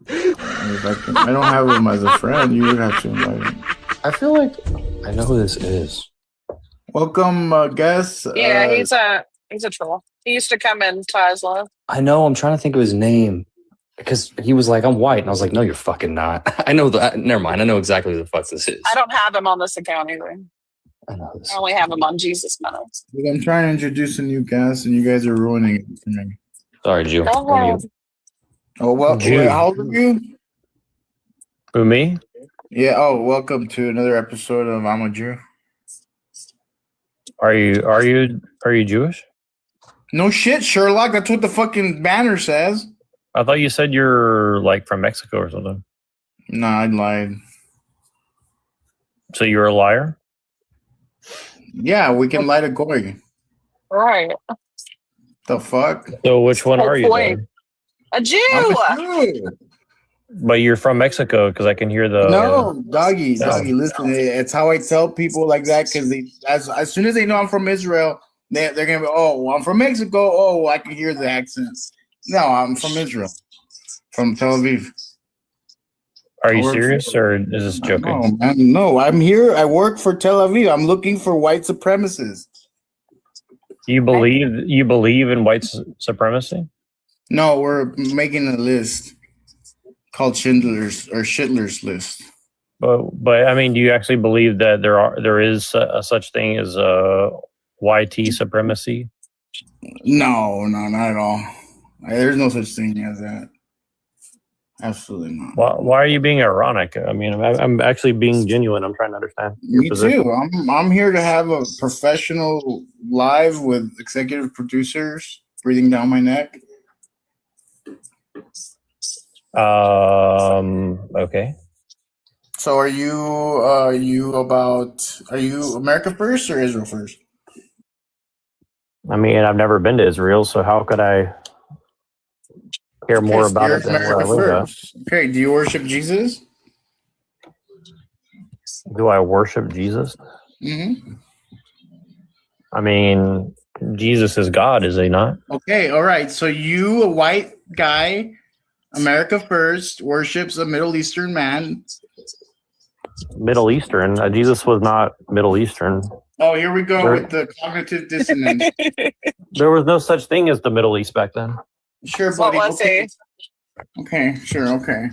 I don't have him as a friend. You would have to invite him. I feel like I know who this is. Welcome, guests. Yeah, he's a troll. He used to come in Tesla. I know. I'm trying to think of his name because he was like, "I'm white," and I was like, "No, you're fucking not." I know that. Never mind. I know exactly who the fuck this is. I don't have him on this account either. I know this. I only have him on Jesus Minutes. I'm trying to introduce a new guest, and you guys are ruining it for me. Sorry, Jew. Go ahead. Oh, well, Jew. how old are you? Who, me? Yeah. Oh, welcome to another episode of I'm a Jew. Are you Jewish? No shit, Sherlock. That's what the fucking banner says. I thought you said you're like from Mexico or something. Nah, I lied. So you're a liar? Yeah, we can lie to Goy. Right. The fuck? So which one Whole are you point. then? A Jew! I'm a Jew. But you're from Mexico because I can hear the No, doggy. Listen, it's how I tell people like that because as soon as they know I'm from Israel, they're gonna be, oh, well, I'm from Mexico. Oh, I can hear the accent. No, I'm from Israel, from Tel Aviv. Are you serious or is this joking? No, man, no, I'm here. I work for Tel Aviv. I'm looking for white supremacists. You believe in white supremacy? No, we're making a list called Schindler's List. But I mean, do you actually believe that there is a such thing as YT supremacy? No, not at all. There's no such thing as that. Absolutely not. Why are you being ironic? I mean, I'm actually being genuine. I'm trying to understand your Me position. too. I'm here to have a professional live with executive producers breathing down my neck. Okay. So are you America first or Israel first? I mean, I've never been to Israel, so how could I care more about you're it than where I America live at? first. Okay, do you worship Jesus? Do I worship Jesus? Mm-hmm. I mean, Jesus is God, is he not? Okay, all right. So you, a white guy, America first, worships a Middle Eastern man. Middle Eastern. Jesus was not Middle Eastern. Oh, here we go with the cognitive dissonance. There was no such thing as the Middle East back then. Sure, What buddy. was he? Okay, sure, okay.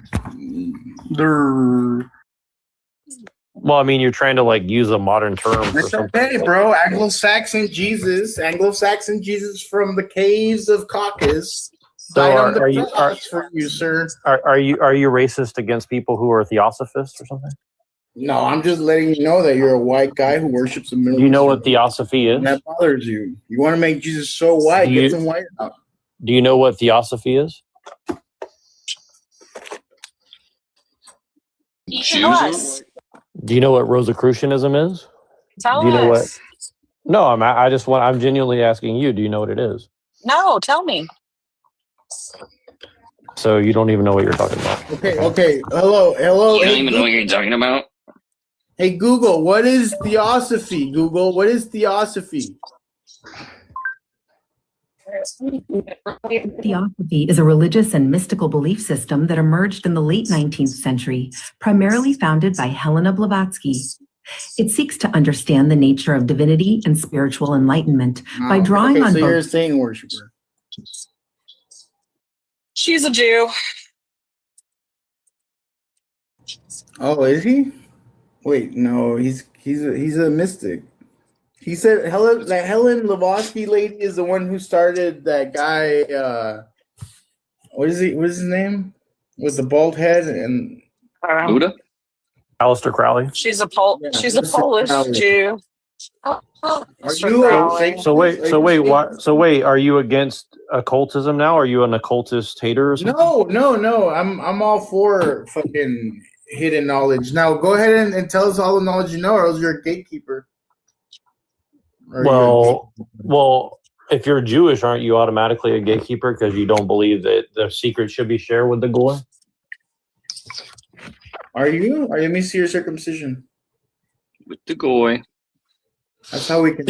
Well, I mean, you're trying to like use a modern term for It's something. okay, bro. Anglo-Saxon Jesus from the caves of Caucasus. So Died on the are you cross for you, sir? are you racist against people who are theosophists or something? No, I'm just letting you know that you're a white guy who worships a Middle Do you know Eastern what theosophy is? that bothers you. You want to make Jesus so white, Do get you- some white out. Do you know what theosophy is? Tell us. Do you know what Rosicrucianism is? Tell Do you know us. No, I'm genuinely asking you. Do you know what it is? No, tell me. So you don't even know what you're talking about. Okay. Hello. You don't Hey, even know what you're talking about? Hey, Google, what is theosophy? Google, what is theosophy? Theosophy is a religious and mystical belief system that emerged in the late 19th century, primarily founded by Helena Blavatsky. It seeks to understand the nature of divinity and spiritual enlightenment by drawing on so you're a both. Satan worshiper. She's a Jew. Oh, is he? Wait, no, he's a mystic. He said Helen Blavatsky lady is the one who started that guy. What is his name? With the bald head and Buddha? Aleister Crowley. She's a Yeah, she's a Mr. Polish Crowley. Jew. Are Mr. you Crowley. So wait, are you against occultism now? Are you an occultist hater or something? No. I'm all for fucking hidden knowledge. Now go ahead and tell us all the knowledge you know, or else you're a gatekeeper. Or Well, if you're Jewish, aren't you automatically a gatekeeper because you don't believe that the secret should be shared with the goy? are you? Let me see your circumcision. With the goy. That's how we can.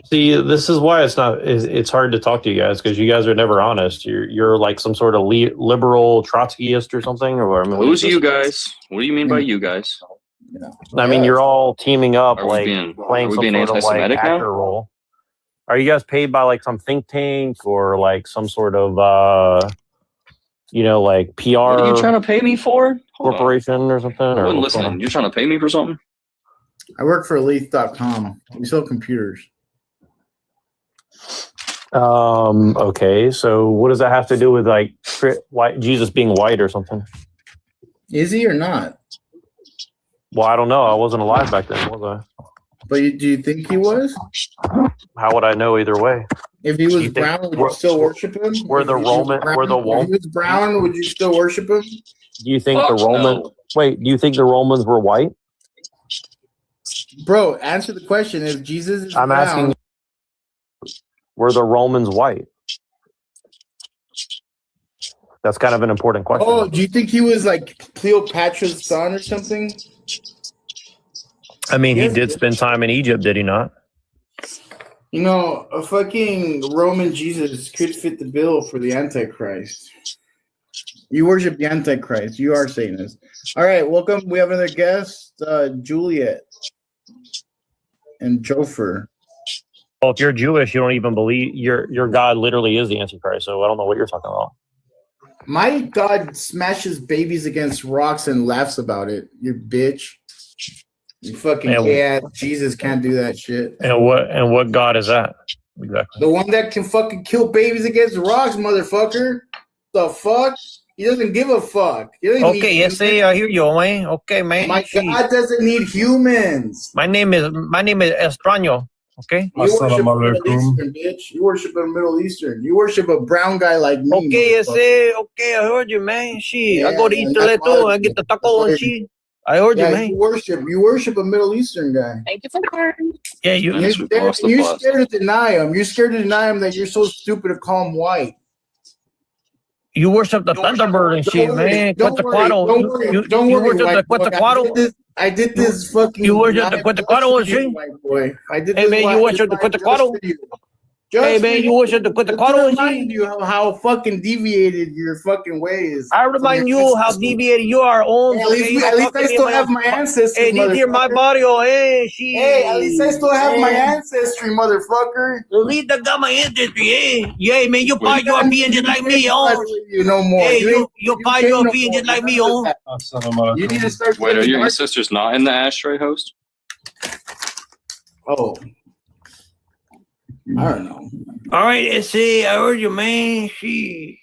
See, this is why it's hard to talk to you guys because you guys are never honest. You're like some sort of liberal Trotskyist or something. Or I mean, Who's you guys? What do you mean by you guys? I mean, you're all teaming up, Are we like being- playing are we some being sort of like anti-Semitic now? hacker role. Are you guys paid by like some think tank or like some sort of like PR What are you trying to pay me for? Hold on. corporation or something? I Or wasn't what's going listening. You're trying to pay me for something? I work for Elite.com. We sell computers. on? Okay, so what does that have to do with like Jesus being white or something? Is he or not? Well, I don't know. I wasn't alive back then, was But do you think he was? I? How would I know either way? If he You was think brown, would you we're- still worship him? we're the If he was Roman- brown- we're the If he was brown, would you still worship him? Do you think Fuck the Roman? no. Wait, do you think the Romans were white? Bro, answer the question. If Jesus is I'm brown, asking. Were the Romans white? That's kind of an important question. oh, do you think he was like Cleopatra's son or something? I mean, he Yes. did spend time in Egypt, did he not? You know, a fucking Roman Jesus could fit the bill for the Antichrist. You worship the Antichrist. You are Satanist. All right, welcome. We have another guest, Juliet and Jofer. Well, if you're Jewish, you don't even believe your God literally is the Antichrist. So I don't know what you're talking about. My God smashes babies against rocks and laughs about it. You bitch. You fucking And- gay ass Jesus can't do that shit. And what God is that exactly? The one that can fucking kill babies against rocks, motherfucker. The fuck? He doesn't give a fuck. He doesn't Okay, need yes, humans. I hear you, man. Okay, man. My See, God doesn't need humans. my name is Estraño. Okay. You worship a Middle Eastern, bitch. You worship a Middle Eastern. You worship a brown guy like me. Okay, yes, motherfucker. okay, I heard you, man. Shit, I Yeah, go to man, East that's too. why- I get the taco and shit. I heard you, Yeah, man. you worship a Middle Eastern guy. Thank you for the card. Yeah, you. Man, this was You're lost the you're plot. scared to deny him. You're scared to deny him that you're so stupid to call him white. You worship the Thunderbird and shit, man. Don't worry, don't worry, worship the white boy. Quetzalcoatl. I did this fucking. You worship the live Quetzalcoatl watch and shit? video, white boy. I did Hey, this man, you live- worship the live Quetzalcoatl? just video. Hey, Just man, for you worship the just to Quetzalcoatl and remind shit. you how fucking deviated your fucking ways. I remind you how deviated you are on. Hey, at least I still have my ancestors. Hey, these here my motherfucker. body, oh, hey, she. Hey, at least I still have my Hey. ancestry, motherfucker. At least I got my ancestry, eh? Yeah, man, you probably European just like me, oh. You no more. Hey, ain't- you probably ain't no European more. just like me, oh. You need to start. Wait, are getting your dark- ancestors not in the ashtray host? Oh, I don't know. All right, see, I heard you, man. She.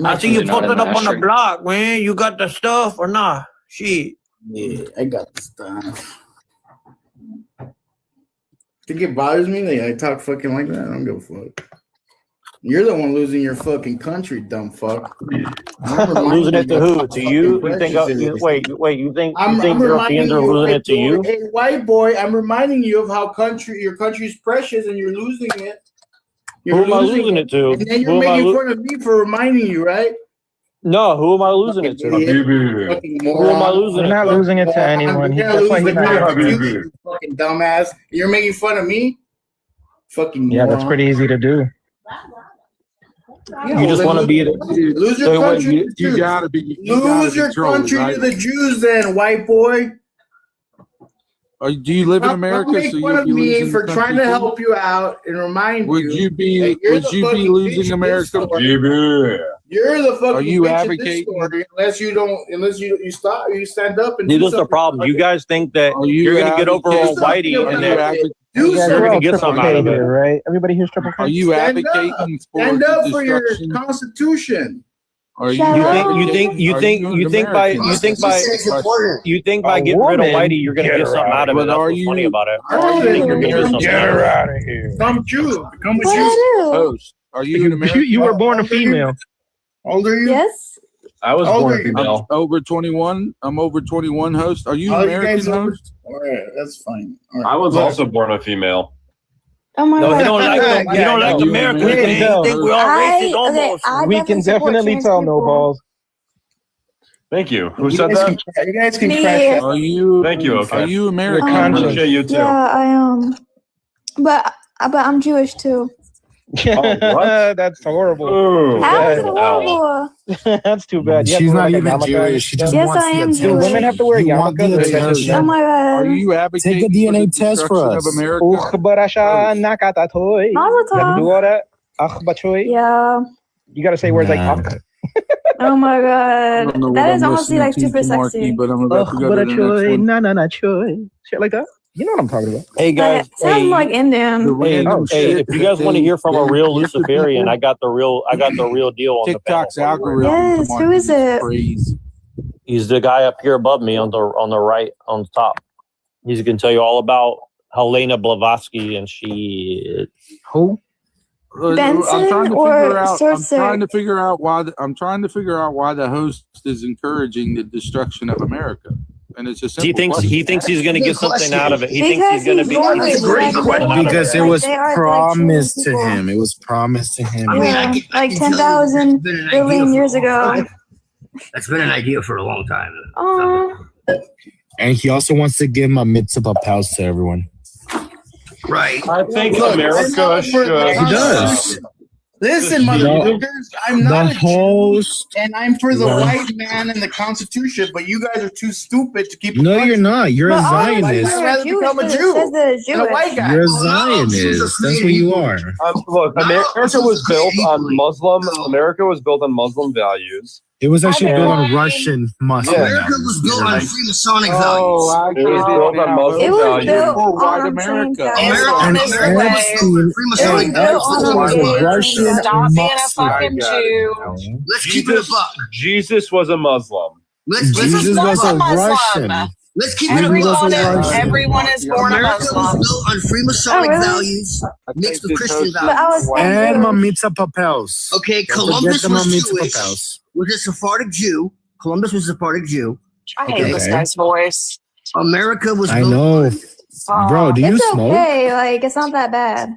I see you Really not posted in up the on the ashtray. block, man. You got the stuff or not? She. Yeah, I got the stuff. Think it bothers me that I talk fucking like that? I don't give a fuck. You're the one losing your fucking country, dumb fuck. Losing it to who? To you? You think? Wait. You think? I'm You think reminding Europeans are you, losing it to you? Hey, white boy, I'm reminding you of how your country's precious and you're losing it. Who am I losing it to? And then Who you're am I making lo- fun of me for reminding you, right? No, who am I losing it to? Fucking Who am I moron. losing We're it not to? losing it to Moron. anyone. You're That's why he's losing not. it to you, you fucking dumbass. You're making fun of me? Fucking Yeah, that's moron. pretty easy to do. Yeah, You just well, want to then be. lose your So wait, country. you- to the Jews. gotta be. Lose your country to the Jews, then, white boy. Do you live in Don't America? make So fun you'll of be me losing for the trying country to too? help you out and remind Would you. you be? that you're Would the you be fucking bitch losing in America? this story. You're the fucking Are you bitch in this advocating- story unless you stop, you stand up and See, do this is the something problem. about You it. guys think that Are you you're gonna get over on advocating- Whitey, Are and you then advocating- Do You guys You're are gonna all get triple something K out of it. here, right? Everybody here's triple K. Are you Stand advocating for Stand the up for your destruction? constitution. Are you? Shut you up. think Are you an think by American? you think by important. you think by A getting rid of woman? Whitey, you're gonna Get get her something out out of of it. here. That's But are what's funny you- about it. Are You think you're getting something Get out of her it. out of here. Become Jew. Become a What Jew. I do? Host. Are you an American? You were born a female. How old are you? Yes. I was How old born are a you? female. I'm over 21. I'm over 21. Host. Are you All you American? guys over? Host? All right, that's fine. All right. I was Look, also born a female. Oh my No, god. you don't like them. You don't like You Americans, American. man. You think we're all racist almost. We can definitely tell, no balls. Thank you. Who you said guys that? You guys can Me. crash out. Are you? Thank you. Okay. Are you Your American? conscience. Appreciate you too. Yeah, I am. But I'm Jewish too. what? That's horrible. Ooh. How is it Wow. horrible? That's too bad. You have She's to wear, not like, a even yarmulke Jewish. and She stuff. just Yes, wants I the am attention. Do women have to wear You want the yarmulkes? attention. Oh my Are god. you advocating Take a DNA for the test for destruction us. of America? Ukhbarasha nakatatoy. Mazel You have to do tov. all that? Akhbachoy. Yeah. You gotta say words like Nah. akh. Oh my I don't know god. what That is I'm honestly listening like to, super Marky, sexy. but I'm about to go to the next Akhbarachoy. one. Na na na choy. Shit like that. You know what I'm talking about. Hey guys, Like, sounds hey, like Indian. The hey, random hey, shit if you guys that want to they- hear from a they real give to Luciferian, people, I got the real deal on TikTok's the panel for you. algorithm. Yes, Marky, who is it? Crazy. He's the guy up here above me on the right on the top. He's going to tell you all about Helena Blavatsky and she. Who? Benson I'm or trying to figure out why. I'm trying to figure out why the host is encouraging the destruction of America, and it's a simple He thinks question. he's going to Good get something question. out of it. He Because thinks he's going to he's be. Jewish, That's a great like, question. they- Because it like, was they are, like, promised to people. him. It was promised to him. I mean, Yeah, I like can tell you 10,000 that's been an billion idea years for a long ago. time. That's been an idea for a long time. Oh, And he also wants to give my mitzvah pals to everyone. Right. I think America should. He does. Listen, The- motherfuckers, I'm The not a Jew, host. and I'm for the Yeah. white man and the Constitution, but you guys are too stupid to keep. No, you're not. You're a but obviously Zionist. I'd you're rather Jewish become a because it Jew says that it's and a Jewish. white guy. You're a Jews are Zionist. That's created what you equal. are. Look, America was built on Muslim. No. America was built on Muslim values. It was actually built on Everyone- Russian Muslim. America was built on Freemasonic Oh, values. I It get was built on now. Muslim It was values. built For white on America. America. America And is America the was way. built on It was Freemasonic built values. on That's a why was we're- Russian Stop being a Muslim. fucking Jew. Let's keep it a buck. Jesus was a Muslim. Let's Jesus not was a a Muslim. Russian. let's keep it a Everyone buck. was a is, Russian. everyone is born a America was Muslim. built on Freemasonic Oh, really? values mixed with Christian But I values. was And my Jewish. mitzvah pals. Okay, Don't Columbus forget my was mitzvah Jewish. pals. Was a Sephardic Jew. Columbus was a Sephardic Jew. I hate this Okay. guy's voice. America was I built know. Oh. Bro, do you It's smoke? okay. Like, it's not that bad.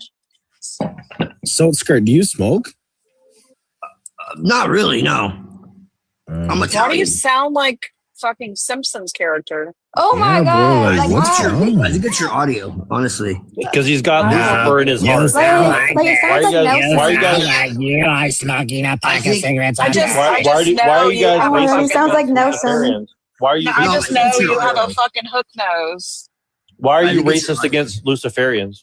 So skirt, do you smoke? Not really, no. I'm Why do Italian. you sound like fucking Simpsons character? Oh my Yeah, bro, god. like, what's I- wrong? I think it's your audio, honestly. Because he's got Nah. Lucifer in his Yeah. heart. like it Why sounds are you like guys? Nelson. Why are you guys? you are smoking a pack of cigarettes. I just, Why, I why, just do, know why are you guys have a Oh, he racist fucking, sounds like against Nelson. Luciferians? Why are you? I No, just it's know your you have a audio. fucking hook nose. Why are I you think it's racist your against Luciferians?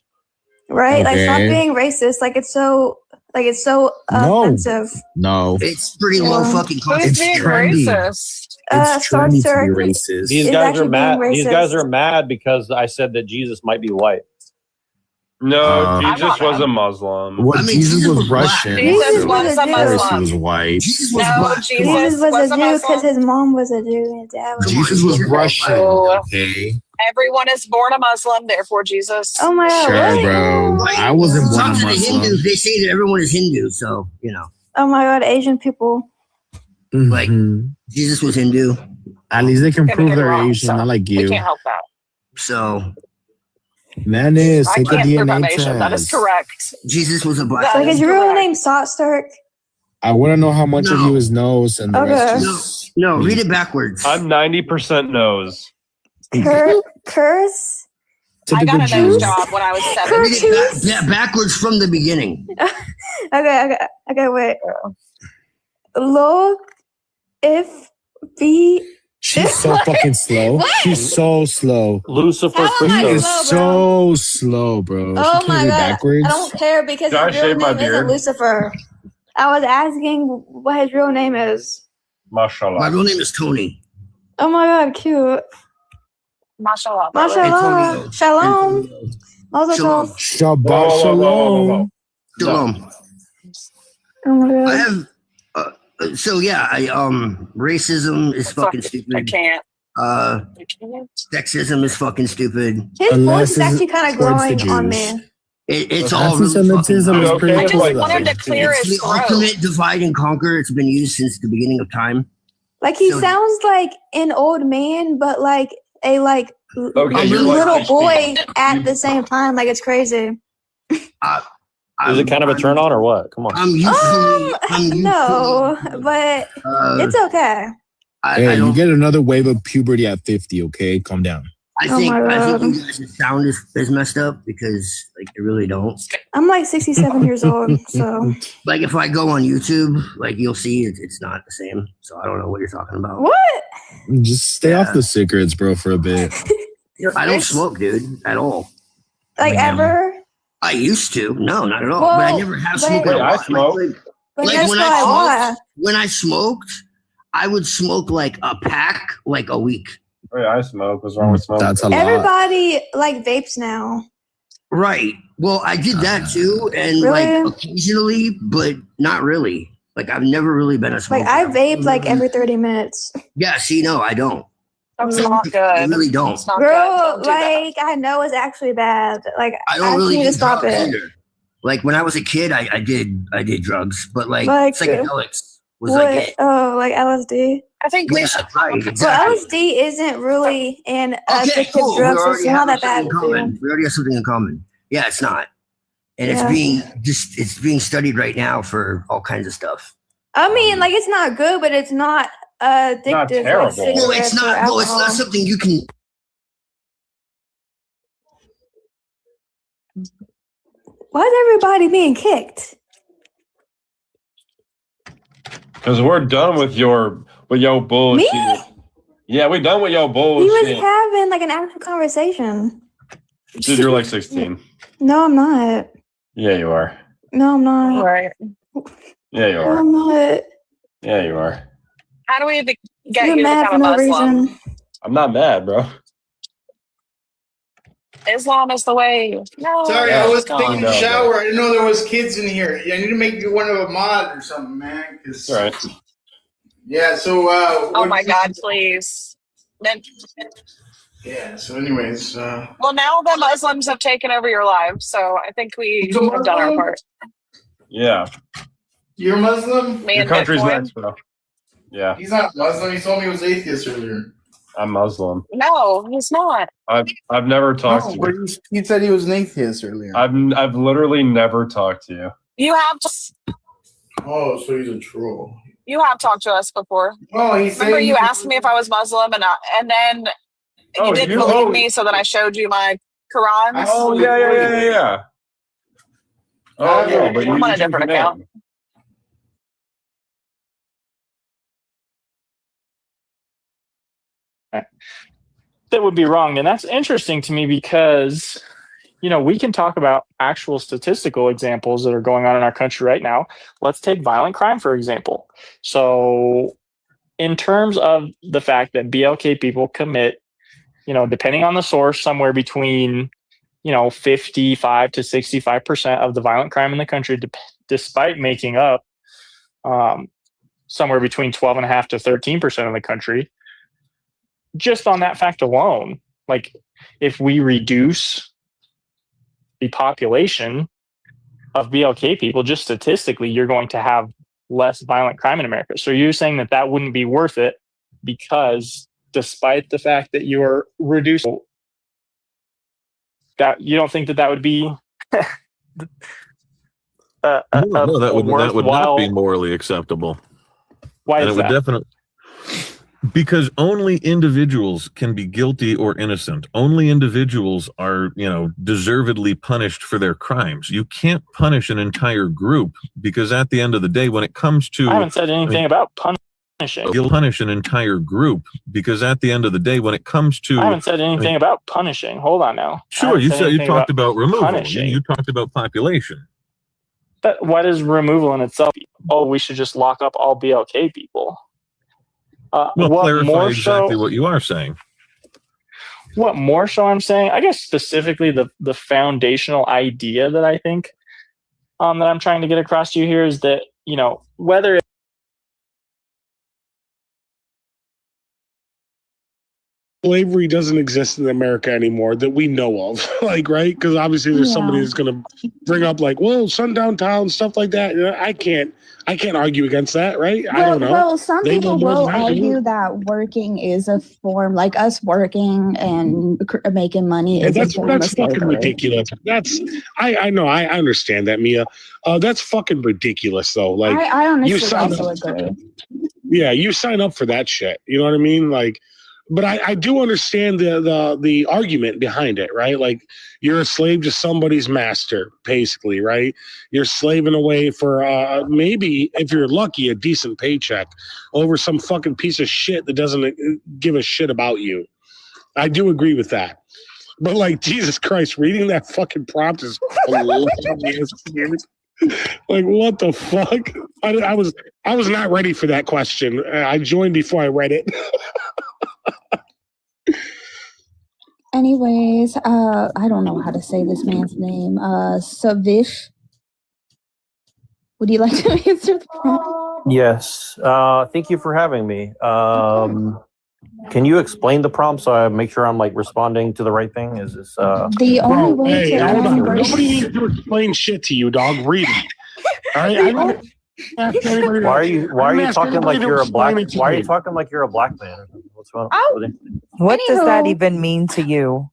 Right? Like, stop Okay. being racist. Like, it's so No. offensive. No. It's pretty low fucking Who's content. It's being trendy. racist? It's Star trendy to Trek be racist. These is guys actually are mad. being These guys racist. are mad because I said that Jesus might be white. No, I'm Jesus not was mad. a Muslim. What I mean, Jesus Jesus was was black. Russian. Jesus was a Of course he Muslim. was white. Jesus was No, black. Jesus Jesus was a was a Jew because Muslim. his mom was a Jew and his dad was. Jesus was Russian. Oh. Okay. Everyone is born a Muslim, therefore Jesus. Oh my god. Sure, what? bro. I wasn't born Talk a to the Muslim. Hindus. They say that everyone is Hindu, so you know. Oh my god, Asian people. Like- Mhm. Jesus was Hindu, At least they can Yeah, but prove you're they're wrong, Asian, so not like We you. can't help that. so That is, I take a can't prove DNA I'm test. Asian. That is correct. Jesus was a black. That Like, is is your real correct. name Sotsturk? I want to know how much of No. you is nose and the Okay. rest No, is no, read it backwards. I'm 90% nose. Curse? I got typical a nose Jews. job when I was 7. Read it backwards from the beginning. Okay, wait. Look, if the She's so fucking slow. What? She's so slow. Lucifer How am I She Christos. is slow, so slow, bro. Oh she my can't read god, backwards. I don't care because Did I his real shave my name isn't beard? Lucifer. I was asking what his real name is. My Mashallah. real name is Tony. Oh my god, cute. Mashallah. brother. Mashallah. Antonio. Shalom. Antonio. Mazel Shalom. tov. Shabbat Whoa, whoa, whoa, shalom. whoa, whoa, whoa. Shalom. Oh my I god. have. So yeah, racism is fucking I stupid. can't. Uh, I can't. sexism is fucking stupid. His Unless voice is it's actually kind of towards the growing on Jews. me. It's all really Anti-Semitism fucking is Okay, pretty I just like- want him to clear It's his the throat. ultimate divide and conquer. It's been used since the beginning of time. Like he So- sounds like an old man, but like a Okay, you're little like- boy at the same time. Like it's crazy. Is it kind of a turn on or what? Come on. I'm usually. I'm usually No, but uh, it's okay. I Hey, you don't. get another wave of puberty at 50, okay? Calm down. I Oh think my I think God. you guys' sound is messed up because like they really don't. I'm like 67 years old, so Like if I go on YouTube, like you'll see it's not the same. So I don't know what you're talking about. what? Just stay off the cigarettes, bro, for a bit. I don't smoke, dude, at all. Like ever? I used to. No, not at all. Well, but I never have but- smoked. Wait, a I lot. smoke. But Like that's when not why. when I smoked, I would smoke like a pack like a week. Wait, I smoke. What's wrong with smoking? That's a lot. Everybody like vapes now. Right. Well, I did that too, and Really? like occasionally, but not really. Like I've never really been a smoker. Like I vape like every 30 minutes. Yeah. See, no, I don't. That's not good. I really don't. It's not good. Girl, Don't do that. like I know it's actually bad. Like I don't really need do to stop drugs it. either. Like when I was a kid, I did drugs, but like Like, psychedelics was What? like it. Oh, like LSD. I think we Yeah, should. right. Well, Exactly. LSD isn't really an Okay, addictive cool. drug, We so already it's not have that bad. something in common. We already have something in common. Yeah, it's not, and Yeah. it's being studied right now for all kinds of stuff. I mean, like it's not good, but it's not addictive. Not like terrible. No, cigarettes it's or not. No, it's not alcohol. something you can. Why is everybody being kicked? Because we're done with your bullshit. Me? Yeah, we're done with your We bullshit. was having like an actual conversation. Dude, you're like 16. No, I'm not. Yeah, you are. No, I'm not. Right. Yeah, you No, are. I'm not. Yeah, you are. How do we get You're you to mad for become a no Muslim? reason. I'm not mad, bro. Islam is the way. No. Sorry, Yeah, I was come taking on, a no, shower. I didn't know there was kids in here. I need to make you one of a mod or something, man. 'Cause- All right. Yeah. So. Oh what- my God, please. Then- Yeah. So, anyways. Well, now the Muslims have taken over your lives, so I think we You're have done our Muslim? part. Yeah. You're Muslim? Me Your and country's Bitcoin. next, bro. Yeah, He's not Muslim. He told me he was atheist earlier. I'm Muslim. No, he's not. I've never talked to but you. he said he was an atheist earlier. I've literally never talked to you. You have Oh, so he's a troll. talked to us before. Oh, he said. Remember, you asked me if I was Muslim, and then you Oh, didn't you- believe oh. me, so then I showed you my Quran. Oh yeah. Oh no, but you I'm on a used your different name. account. That would be wrong. And that's interesting to me because, you know, we can talk about actual statistical examples that are going on in our country right now. Let's take violent crime, for example. So, in terms of the fact that BLK people commit, you know, depending on the source, somewhere between, 55 to 65% of the violent crime in the country, despite making up somewhere between 12.5 to 13% of the country. Just on that fact alone, like if we reduce the population of BLK people, just statistically, you're going to have less violent crime in America. So you're saying that wouldn't be worth it because despite the fact that you're reducing that, you don't think that would be No, that would not worthwhile- be morally acceptable. Why And is it would that? definitely because only individuals can be guilty or innocent. Only individuals are, deservedly punished for their crimes. You can't punish an entire group because at the end of the day, when it comes to I haven't said anything about punishing. you'll punish an entire group because at the end of the day, when it comes to I haven't said anything about punishing. Hold on now. I sure, haven't you said said you anything talked about removal. punishing. You talked about population. But what is removal in itself? Oh, we should just lock up all BLK people. Well, what clarify more exactly so, what you are saying. What more so I'm saying, I guess specifically the foundational idea that I think that I'm trying to get across to you here is that, whether slavery doesn't exist in America anymore that we know of. Like, right? Because obviously there's somebody that's going to bring up like, well, sundown town, stuff like that. I can't argue against that, right? I don't know. Well, some They people know more will than I do. argue that working is a form, like us working and making money is a That's form of fucking slavery. ridiculous. I know, I understand that, Mia. That's fucking ridiculous, though. Like, I honestly you sign also up, agree. yeah, you sign up for that shit. You know what I mean? Like, But I do understand the argument behind it, right? Like, you're a slave to somebody's master, basically, right? You're slaving away for maybe, if you're lucky, a decent paycheck over some fucking piece of shit that doesn't give a shit about you. I do agree with that. But, like, Jesus Christ, reading that fucking prompt is hilarious, dude. Like, what the fuck? I was not ready for that question. I joined before I read it. Anyways, I don't know how to say this man's name. Savish. Would you like to answer the prompt? Yes. Thank you for having me. Can you explain the prompt so I make sure I'm like responding to the right thing? Is this the only way to hold on. embrace- Nobody needs to explain shit to you, dog. Read it. All right. why are you talking like you're a black man? What's going on? What does that Anywho. even mean to you?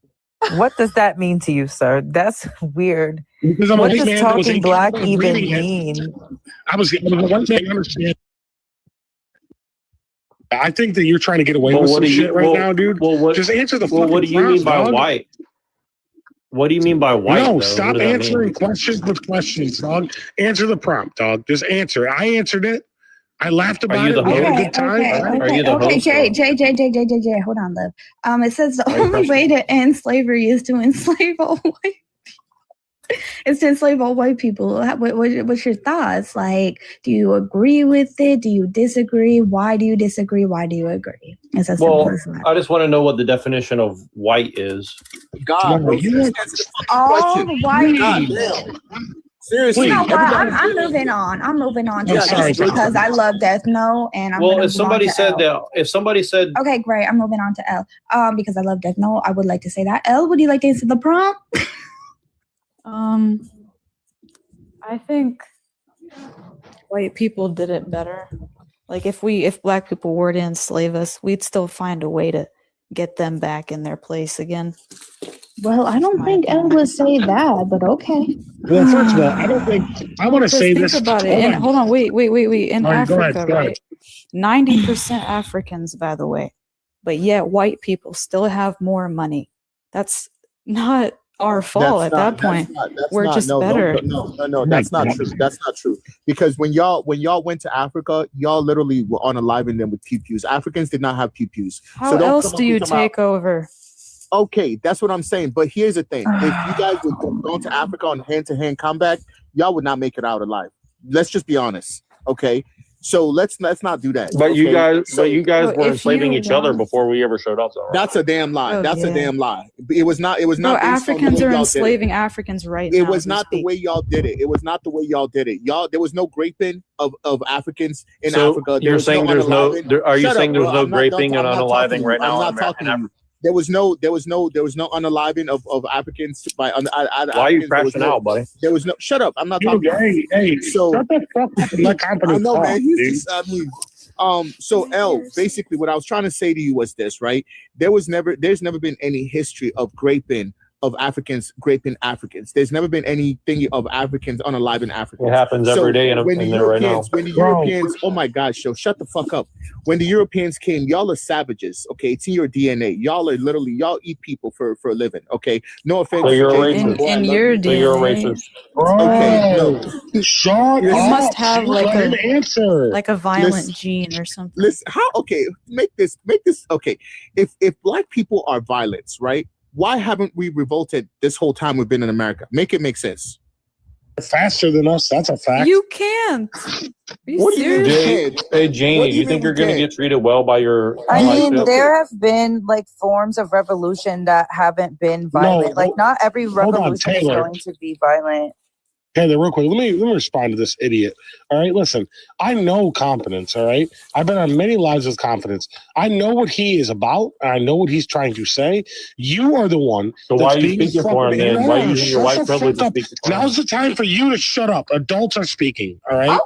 What does that mean to you, sir? That's weird. Because I'm a What white does man that was talking incapable black of even reading it. mean? I was a white man. I understand. I think that you're trying to get away with some shit right now, dude. Just answer the fucking what do you mean prompt, by dog. white? What do you mean by white? No, though? stop What does that answering mean? questions with questions, dog. Answer the prompt, dog. Just answer it. I answered it. I laughed about you it. the We had a host? good time. Okay, Jay, hold on, love. It says the Why are you only pressing way to end slavery is to enslave all white. It's to enslave all white people. What's your thoughts? Like, do you agree with it? Do you disagree? Why do you disagree? Why do you agree? It's as simple Well, as that. I just want to know what the definition of white is. God, bro, you just want- answer the fucking All question. white God people. damn. Seriously, You know what? everybody- I'm moving on. I'm moving on to I'm this sorry, because I love Death Note, and I'm Well, gonna if move on somebody to said L. that, if somebody said, Okay, great. I'm moving on to L. Because I love Death Note, I would like to say that. L, would you like to answer the prompt? I think white people did it better. Like if black people were to enslave us, we'd still find a way to get them back in their place again. Well, I don't think L would say that, but okay. Well, first of all, I don't think I want to Because say think this. about it. Hold on, wait. In All right, go ahead, Africa, go ahead. right? 90% Africans, by the way, but yet white people still have more money. That's not our fault at that point. We're just better. No, that's not true. That's not true. Because when y'all went to Africa, y'all literally were unaliving them with pew-pews. Africans did not have pew-pews. How don't else come up do you with some take over? Okay, that's what I'm saying. But here's the thing: if you guys would go to Africa on hand-to-hand combat, y'all would not make it out alive. Let's just be honest, okay? So let's not do that. but you okay? guys, So- but you guys Well, were if enslaving you each other want- before we ever showed up. Though, right? That's a damn lie. Oh, That's a yeah. damn lie. It was not. It was No, not. based on the Africans way are y'all did it. enslaving Africans right now. It was as we not the speak. way y'all did it. It was not the way y'all did it. Y'all, there was no graping of Africans in So Africa. There you're was saying there's no? unaliving. Are you Shut saying up, there's bro. no I'm not done graping and I'm not talking to unaliving you. right I'm now not in talking to Africa? you. There was no unaliving of Africans by. Why are you crashing out, buddy? There was no. Shut up. I'm not Dude, talking. hey, So- shut the fuck up and let I confidence know, talk, man. He's dude. just. I mean. So L, basically what I was trying to say to you was this, right? There's never been any history of graping of Africans graping Africans. There's never been anything of Africans unaliving Africans. It happens every day in there right now. When the Europeans, oh my God, shut the fuck up. When the Europeans came, y'all are savages, okay? It's in your DNA. Y'all are literally, y'all eat people for a living, okay? No offense. So you're a okay? racist. Boy, I In love your you. So you're a DNA. racist. Okay, no. Shut You up. must have She like let him a answer. like a violent Listen. gene or something. Listen, how? Okay, make this. Okay, if black people are violent, right? Why haven't we revolted this whole time we've been in America? Make it make sense. Faster than us. That's a fact. You can't. Are you What do you mean? serious? Hey What Janie, do you you think mean you're we gonna can't? get treated well by your? I mean, Okay. there have been like forms of revolution that haven't been violent. Like not every hold on, revolution is Taylor. going to be violent. Taylor, real quick, let me respond to this idiot. All right, listen, I know confidence. All right, I've been on many lives with confidence. I know what he is about. And I know what he's trying to say. You are the one. So why are you being speaking for him fucking- then? Why are you using your Shut white the privilege fuck to up. speak for him? Now's the time for you to shut up. Adults are speaking. All right. Oh.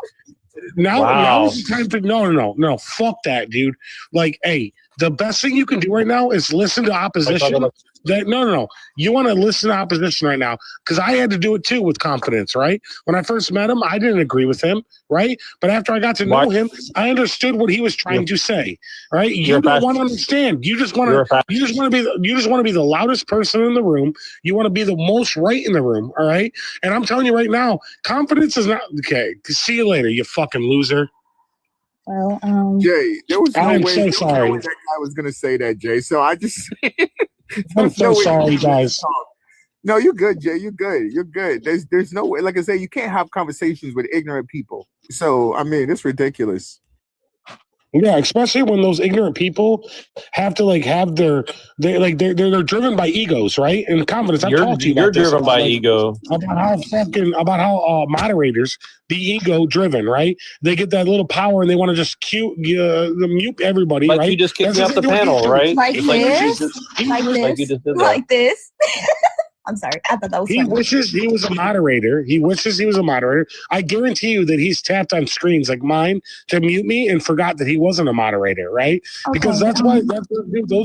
Now Wow. is the time for no. Fuck that, dude. Like, hey, The best thing you can do right now is listen to opposition. No. You want to listen to opposition right now because I had to do it too with confidence, right? When I first met him, I didn't agree with him, right? But after I got to know him, I understood what he was trying to say, right? You don't want to understand. You just want to. You just want to be the loudest person in the room. You want to be the most right in the room, all right? And I'm telling you right now, confidence is not okay. See you later, you fucking loser. Well, Jay, there was no I'm way so sorry. that guy was gonna say that, Jay. So I just I'm so sorry, guys. No, you're good, Jay. You're good. You're good. There's no way. Like I say, you can't have conversations with ignorant people. So I mean, it's ridiculous. Yeah, especially when those ignorant people have to like have they're driven by egos, right? And confidence. You're driven by ego. About how moderators be ego driven, right? They get that little power and they want to just mute everybody, Like right? you just kicked me off the exactly what panel, right? like It's this, like like you this, just did that. like this. I'm sorry. I thought that was He funny. wishes he was a moderator. He wishes he was a moderator. I guarantee you that he's tapped on screens like mine to mute me and forgot that he wasn't a moderator, right? Because those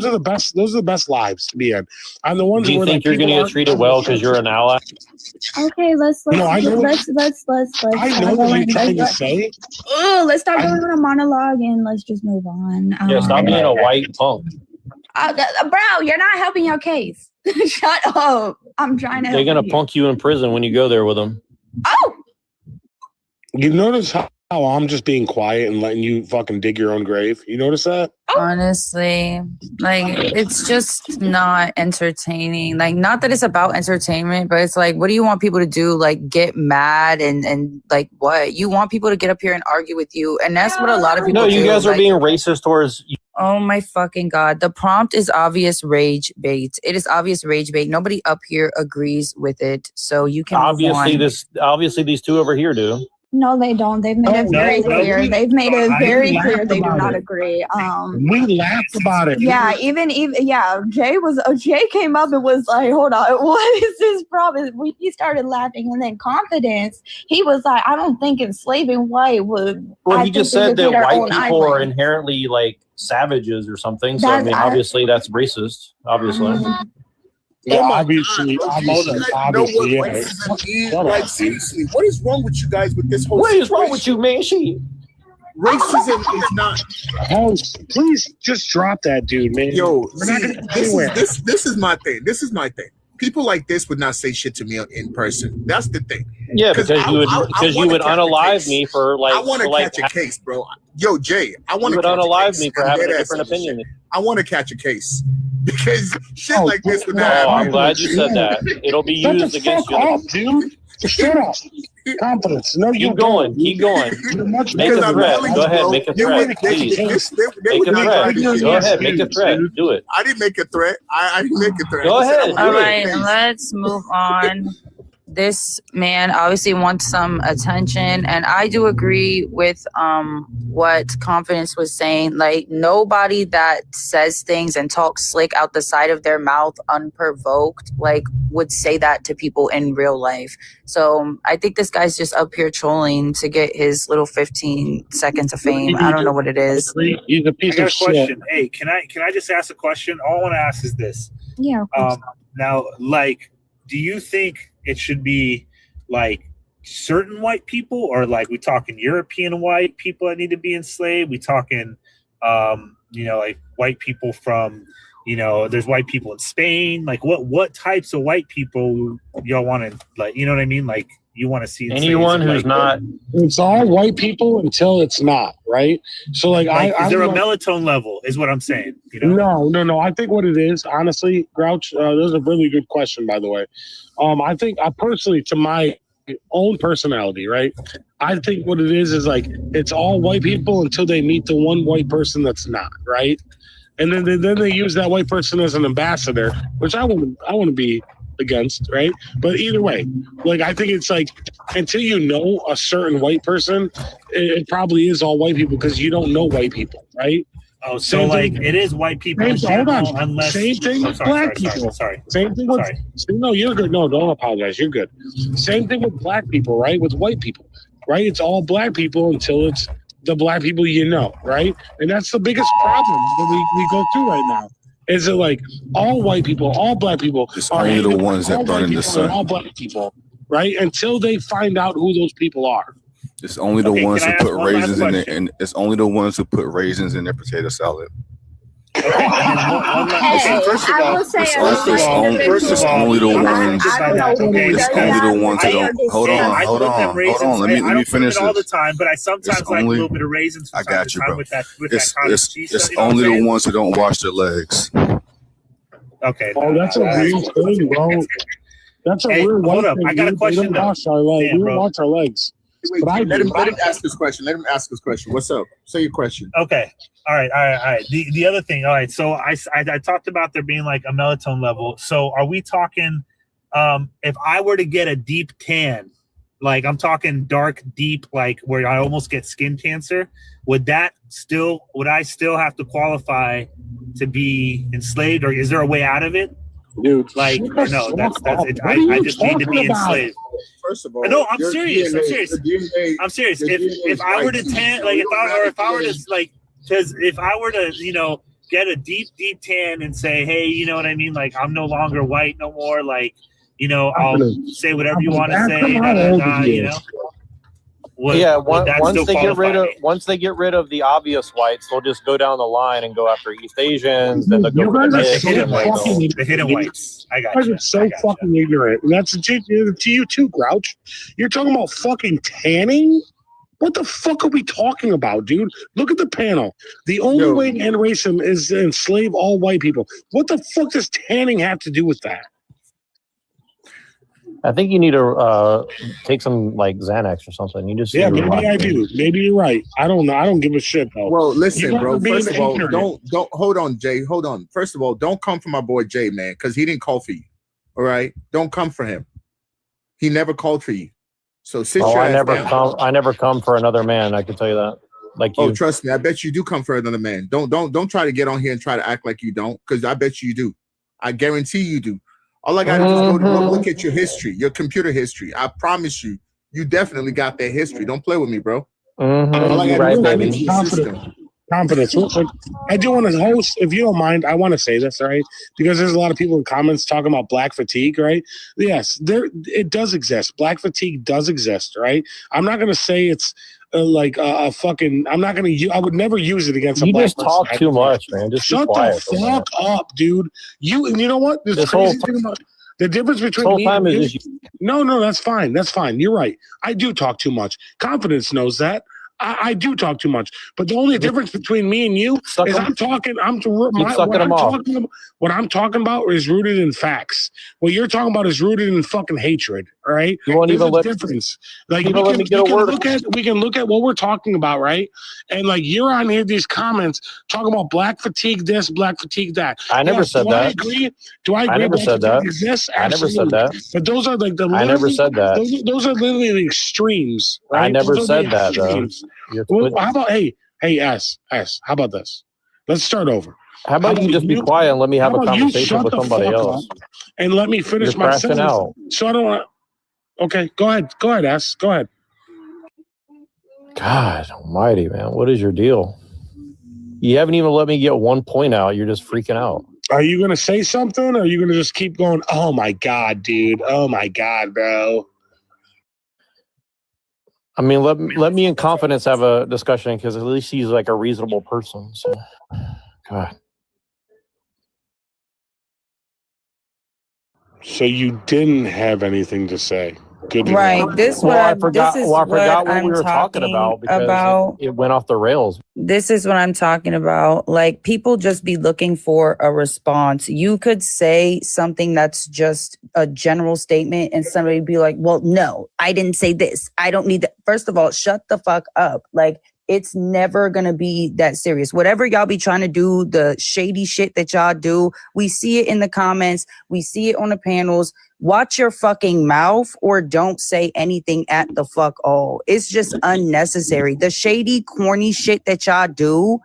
are the best. Those are the best lives to be in. I'm the ones Do you where think like, you're going to people get treated well because you're an ally? Okay, let's No, I know- let's I know what you're trying to say. Oh, let's stop going on a monologue and let's just move on. Yeah, stop being a white punk. Bro, you're not helping your case. Shut up. I'm trying to. They're help going to you. punk you in prison when you go there with them. Oh, You notice how I'm just being quiet and letting you fucking dig your own grave? You notice that? Honestly, like it's just not entertaining. Like, not that it's about entertainment, but it's like, what do you want people to do? Like, get mad and like what? You want people to get up here and argue with you, and that's what a lot of people. No, you do. guys are Like, being racist towards. oh my fucking god! The prompt is obvious rage bait. It is obvious rage bait. Nobody up here agrees with it, so you can move on. Obviously these two over here do. no, they don't. They've made it very clear. They've made it very clear they do not agree. We laughed about it. Yeah, even Jay came up and was like, "Hold on, what is this problem?" We started laughing, and then confidence. He was like, "I don't think enslaving white would." Well, I he just think said we that should our white own people are island." inherently like savages or something. So I That's- mean, obviously that's racist. Obviously. Yeah, Oh my obviously, God, obviously, you guys obviously, know what yeah. racism is? Shut up, Like dude. seriously, what is wrong with you guys with this whole What is wrong situation? with you, man? She. Racism is not. Host, please just drop that dude, man. Yo, We're not see, gonna go anywhere. this is my thing. This is my thing. People like this would not say shit to me in person. That's the thing. Yeah, because you would wanna catch a unalive case. me for like. I want to for, like, catch a case, bro. Yo, Jay, I want You to would catch a unalive case. me for I'm having a dead ass different on this opinion. shit. I want to catch a case because shit like this would not Oh, I'm happen. glad you said that. It'll be Shut used the against fuck you. up, dude. Shut up. Confidence. No, you Keep going. Keep going. You're much Make Because a I'm threat. telling Go you, ahead. bro, Make a they threat, would- please. they Make would a not threat. argue with Go you. ahead. Make a threat. Do it. I didn't make a threat. I didn't make a threat. Go I said I ahead. would All make a right, case. let's move on. This man obviously wants some attention, and I do agree with what Confidence was saying. Like, nobody that says things and talks slick out the side of their mouth unprovoked, like, would say that to people in real life. So I think this guy's just up here trolling to get his little 15 seconds of fame. I don't know what it is. He's a I piece got of a shit. question. Hey, can I just ask a question? All I want to ask is this. Yeah. Now, like, do you think it should be like certain white people, or like we talking European white people that need to be enslaved? We talking, like white people from, there's white people in Spain. Like, what types of white people y'all want to, like, you know what I mean? Like, you want to see enslaved, Anyone who's like, not. It's all white people until it's not, right? So like, is there a I'm like- melatonin level? Is what I'm saying. You know? No. I think what it is, honestly, Grouch, this is a really good question, by the way. I think I personally, to my own personality, right? I think what it is like, it's all white people until they meet the one white person that's not, right? And then they use that white person as an ambassador, which I wouldn't be against, right? But either way, like, I think it's like, until you know a certain white person, it probably is all white people because you don't know white people, right? Oh, so Same like thing- it is white people in Hold general, on. unless Same thing Oh, with sorry, black sorry, people. Sorry. Same thing with Sorry. no, you're good. No, don't apologize. You're good. Same thing with black people, right? With white people, right? It's all black people until it's the black people you know, right? And that's the biggest problem that we go through right now. Is it like all white people, all black people It's are only the hated, ones that all burn white in the people sun. and all black people, right? Until they find out who those people are. It's only the Okay, ones can who I ask put one last raisins in question? it, and it's only the ones who put raisins in their potato salad. Okay, and then one last, okay, first of I all, will say It's, a on, lot it's, of on, individuals. it's only the I ones. don't know who okay, does It's only that, the ones but that they are don't. Hold I on, hold put them on, hold raisins. on. Let I me don't put them finish in all the this. time, but I sometimes It's like a only. little bit of raisins from I time got to you, time bro. with that It's cottage cheese. it's You know what I'm only the saying? ones who don't wash their legs. Okay. Oh, that's a weird thing, bro. That's a Hey, real white hold up. thing, I got a dude. question We don't though. wash our legs. Damn, We don't bro. wash our legs. Wait, But I let do. him ask his question. Let him ask his question. What's up? Say your question. Okay. All right. The other thing. All right. So I talked about there being like a melatonin level. So are we talking? If I were to get a deep tan, like I'm talking dark, deep, like where I almost get skin cancer, would I still have to qualify to be enslaved, or is there a way out of it? Dude, Like, shut or the no, fuck that's up. it. What are I you just need to talking be about? enslaved. First of all, No, I'm your serious. I'm DNA serious. your DNA I'm serious. your DNA If is I were white to too, tan, so like you don't if I were have to like, because if I were to get a deep tan and say, hey, you know what I mean, like I'm no longer white no more, like I'll say whatever you want to say, you know. Once they get rid of the obvious whites, they'll just go down the line and go after East Asians. Then they'll go You for the guys are mixed, so and then fucking the hidden whites. I got You guys you. are so fucking ignorant. And that's to you too, Grouch. You're talking about fucking tanning? What the fuck are we talking about, dude? Look at the panel. The only way to end racism is to enslave all white people. What the fuck does tanning have to do with that? I think you need to take some like Xanax or something. You just Yeah, need to maybe I relax. do. Maybe you're right. I don't know. I don't give a shit though. Well, You listen, guys bro. are being First of all, ignorant. don't hold on, Jay. Hold on. First of all, don't come for my boy Jay, man, because he didn't call for you. All right, don't come for him. He never called for you. So sit Oh, your I ass never down. come. I never come for another man. I can tell you that. Like you. Oh, trust me, I bet you do come for another man. Don't try to get on here and try to act like you don't, because I bet you do. I guarantee you do. All I gotta do is go look at your history, your computer history. I promise you, you definitely got that history. Don't play with me, bro. All I You're gotta right, do is baby. get your system. Confidence. Real quick, I do want to host, if you don't mind, I want to say this, right? Because there's a lot of people in comments talking about black fatigue, right? Yes, it does exist. Black fatigue does exist, right? I'm not going to say it's like a fucking, I'm not going to, I would never use it against a You black just person. talk too much, man. Just be Shut quiet for the a minute. fuck up, dude. And you know what? This This crazy whole thing about the difference between whole me time and is you. just No, that's fine. That's fine. You're right. I do talk too much. Confidence knows that. I do talk too much. But the only difference between me and you is what I'm talking about is rooted in facts. What you're talking about is rooted in fucking hatred. All right. You won't There's even a let difference. Like even let me get a word. we can look at what we're talking about, right? And like you're on here, these comments talking about black fatigue this, black fatigue that. I never said do that. I agree? Do I agree? I never black said fatigue that. exists? I never said Absolutely. that. But those are like the I never said that. Those are literally the extremes, right? I never Those are the said that, though. extremes. You're Well, putting- how about hey, S? How about this? Let's start over. How about you just be quiet and let me have a how about you conversation shut with the somebody fuck else? up and let me finish You're my crashing sentence. out. So I don't want. Okay, go ahead, S. Go ahead. God almighty, man. What is your deal? You haven't even let me get one point out. You're just freaking out. Are you gonna say something, or are you gonna just keep going? Oh my god, dude. Oh my god, bro. I mean, let me in confidence have a discussion because at least he's like a reasonable person. So, God. So you didn't have anything to say. Good to Right. know. This Well, I what forgot. this is Well, I forgot what I'm we were talking about because it went off the rails. This is what I'm talking about. Like, people just be looking for a response. You could say something that's just a general statement and somebody be like, well, no, I didn't say this. I don't need that. First of all, shut the fuck up. Like, it's never going to be that serious. Whatever y'all be trying to do, the shady shit that y'all do, we see it in the comments. We see it on the panels. Watch your fucking mouth or don't say anything at the fuck all. It's just unnecessary. The shady, corny shit that y'all do,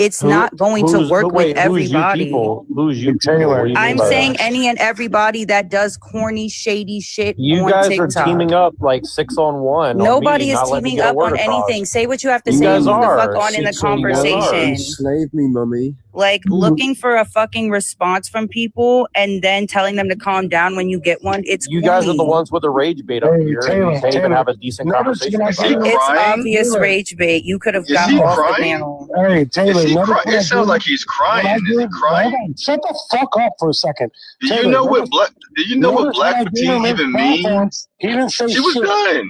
It's not going to work with everybody. Who's you Taylor? I'm saying any and everybody that does corny, shady shit You on guys TikTok. are teaming up like 6-on-1. Nobody on me, is not letting me teaming get a up word on across. anything. Say what you have to You say and guys move the are. fuck on in the 6-on-1. conversation. Enslave me, mummy. Like looking for a fucking response from people and then telling them to calm down when you get one. It's You guys are the corny. ones with the rage bait up here. Taylor, and you can't even Taylor, have a decent never conversation. can I about say- it. It's crying? obvious Taylor. rage bait. You could have Is got he off the crying? panel. Hey, Taylor, Is he never crying? can I It sounds do- like he's when I crying. Is he do- crying? hold on, shut the fuck up for a second. Do Taylor, you know notice- what black? Do you know what notice black when I gave him fatigue his even platform, means? He didn't say She was shit. done.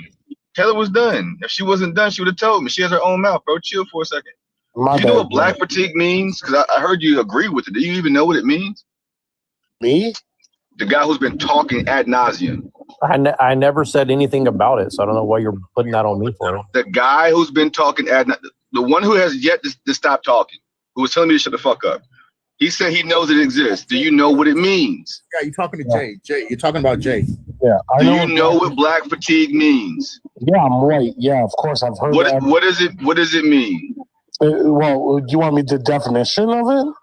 Taylor was done. If she wasn't done, she would have told me. She has her own mouth, bro. Chill for a second. My Do you know bad, what black fatigue means? Because I heard you agree with it. Do you even know what it means? Me? The guy who's been talking ad nauseum. I never said anything about it, so I don't know why you're putting that on me for. The guy who's been talking the one who has yet to stop talking, who was telling me to shut the fuck up. He said he knows it exists. Do you know what it means? Yeah, you're talking to Jay. Jay, you're talking about Jay. Yeah, I Do know. you know what black fatigue means? Yeah, I'm right. Yeah, of course, I've heard that. What does it mean? Well, do you want me the definition of it?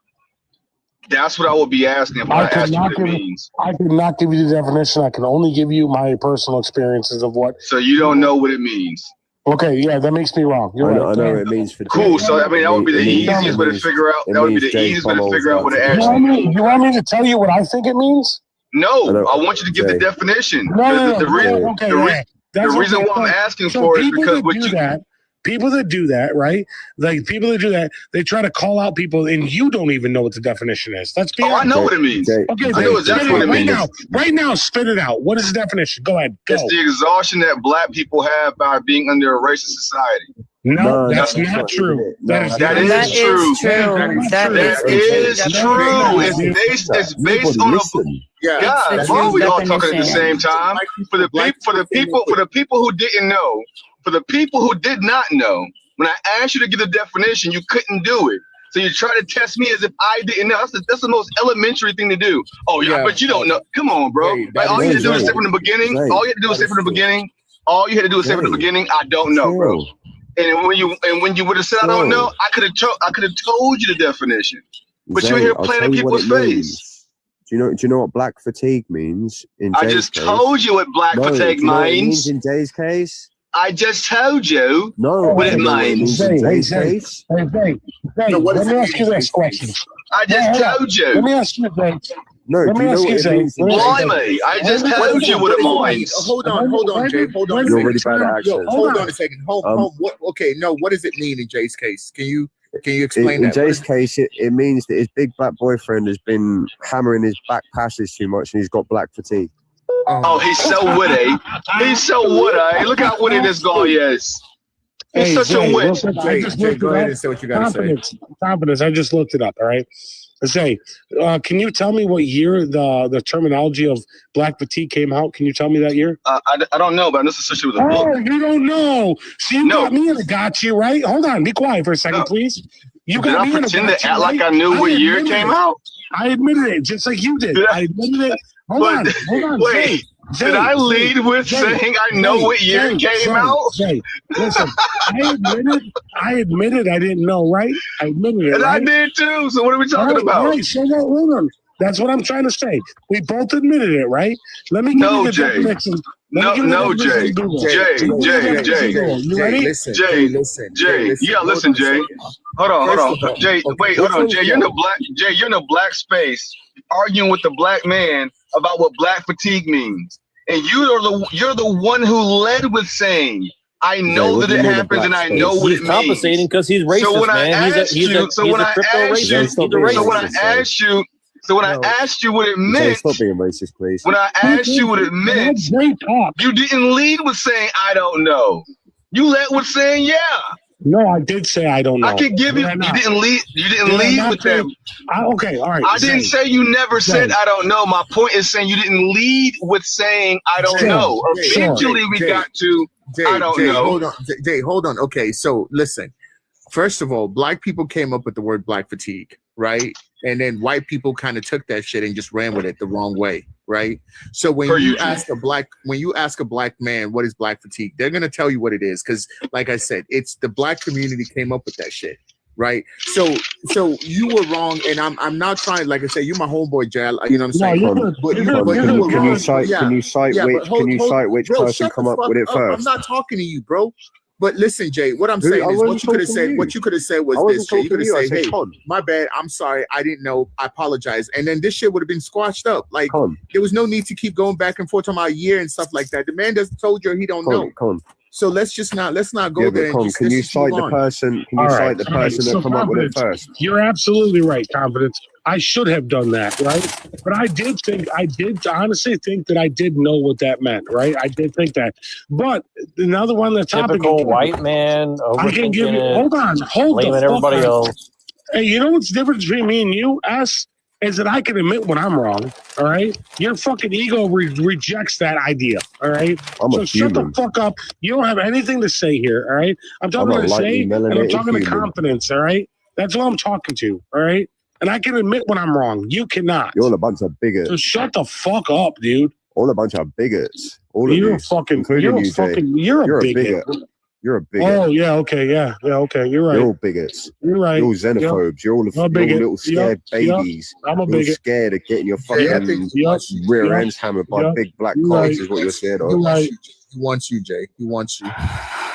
That's what I would be asking if I asked you what it means. I could not give you the definition. I can only give you my personal experiences of what. So you don't know what it means. Okay, yeah, that makes me wrong. You're I right. know what it means for Cool. Jay. So I mean, that would be the It means- easiest way to figure out. it That would be means the Jay easiest way to follows figure out what it that. actually. You want me to tell you what I think it means? No, I want you to give the definition. No, The reason, okay, the, yeah. That's reason okay. why I'm So- asking so for it is people because that what do you. that, people that do that, right? Like people that do that, they try to call out people, and you don't even know what the definition is. Let's be Oh, I honest. know what it means. Okay, I know then exactly spit what it it right means. now. Right now, spit it out. What is the definition? Go ahead. Go. It's the exhaustion that black people have by being under a racist society. No, that's that's not true. That is true. That is true. That is true. It's based on a. Yeah, God, It's the why are true we all talking at the definition. same time? For the people who didn't know, for the people who did not know, when I asked you to give the definition, you couldn't do it. So you try to test me as if I didn't know. That's the most elementary thing to do. Oh yeah, but you don't know. Come on, bro. Like, all you had to do is say from the beginning. All you had to do is say from the beginning. All you had to do is say from the beginning. I don't know, bro. And when you would have said I don't know, I could have told you the definition. But you're Zay, here I'll playing tell in you what people's it means. face. Do you know what black fatigue means in I Jay's just case? told you what black No, fatigue do you know what it means. in Jay's case? I just told you No, what I it don't know what it means. means in Hey, Jay's Zay, case. Zay, let me ask you this question. I just Hold on. told you. Let me ask you this. No, Let do me you know ask what you it Zay. means in Blimey, I just told you what it means. Hold on, Jay. Hold on. You're really bad at Yo, accents. hold on a second. Okay, no. What does it mean in Jay's case? Can you explain In that? Jay's case, it means that his big black boyfriend has been hammering his back passes too much and he's got black fatigue. Oh, he's so witty. He's so witty. Look how witty this guy is. He's Hey, such Zay, a wit. look, I just looked go it ahead up. and say what you gotta say. Confidence. I just looked it up. All right. Say, can you tell me what year the terminology of black fatigue came out? Can you tell me that year? I don't know, but I'm just associated with a Oh, book. you don't know. See, you No. got me and I got you, right? Hold on. Be quiet for a second, please. You Did got I me and pretend got to you, act like right? I knew what year it admitted came out? I admitted it, just like you did. Did I admitted it. Hold on. Wait, did I lead with saying I know what year it came out? Jay, listen, I admitted I didn't know, right? I admitted it. And I right? did too. So what are we talking about? All right, so hold on. That's what I'm trying to say. We both admitted it, right? Let me give No, you the Jay. definition. No, Jay. Jay, listen. Jay, you gotta listen, Jay. Hold on. Jay, wait, hold on, Jay. You're in the black space arguing with the black man about what black fatigue means. And you're the one who led with saying, I know that it happens and I know what it He's means. compensating because he's racist, So when man. I He's asked a crypto racist. So when I asked you what it meant, Stop being racist, please. when I asked you what it meant, you didn't lead with saying I don't know. You led with saying yeah. No, I did say I don't know. I could give you. Did I You not? didn't lead. You didn't Did I lead not with say- that. Okay, all right. I didn't Zay. say you never said Zay. I don't know. My point is saying you didn't lead with saying I don't Sure, know. sure. Eventually, we got to I don't know. Hold on, Jay, hold on. Okay, so listen. First of all, black people came up with the word black fatigue, right? And then white people kind of took that shit and just ran with it the wrong way, right? So when you ask a black man what is black fatigue, they're gonna tell you what it is, because like I said, it's the black community came up with that shit, right? So you were wrong, and I'm not trying. Like I said, you're my homeboy, Jal. You know what I'm saying? Con, But you Con, were can you wrong. cite Yeah. can you cite Yeah, which but hold- can you hold- cite which bro, person shut come the up fuck with it up. first? I'm not talking to you, bro. But listen, Jay, what I'm Dude, saying I is wasn't what you could have talking said. to What you could have said was I wasn't this, Jay. You talking could to have you. I said, said "Hey, Con. my bad. I'm sorry. I didn't know. I apologize." And then this shit would have been squashed up. Like there was no need to keep going back and forth on my year and stuff like that. The man just told you he don't know. Con. So let's not go Yeah, there. but Con, and can let's you just move cite the on. person? Can All you right, cite the all right. person So that come up with it Confidence, first? you're absolutely right, Confidence. I should have done that, right? But I did honestly think that I did know what that meant, right? I did think that. But another one, the topic. Typical white man. I can give you. overthinking it, Hold the blaming fuck everybody on. else. Hey, you know what's the difference between me and you, S? Is that I can admit when I'm wrong, all right? Your fucking ego rejects that idea, all right? I'm So a shut the human. fuck up. You don't have anything to say here, all right? I'm talking I'm a to lightly say, and I'm melanated talking to human. confidence, all right? That's what I'm talking to, all right? And I can admit when I'm wrong. You cannot. You're all a bunch of So bigots. shut the fuck up, dude. All a bunch of bigots. All of You're you, a fucking, including you're a you, Jay. fucking, you're a bigot. You're a bigot. Oh, yeah, okay, yeah, okay, you're right. You're all bigots. You're right. You're all xenophobes. You're all, I'm a you're all bigot. little scared Yep, yep. babies. I'm a You're all bigot. scared of getting your Jay, I fucking think he wants you. rear Yep. ends hammered by Yep. big black You're cars right. is what you're scared of. You're right. He wants you, Jay. He wants you.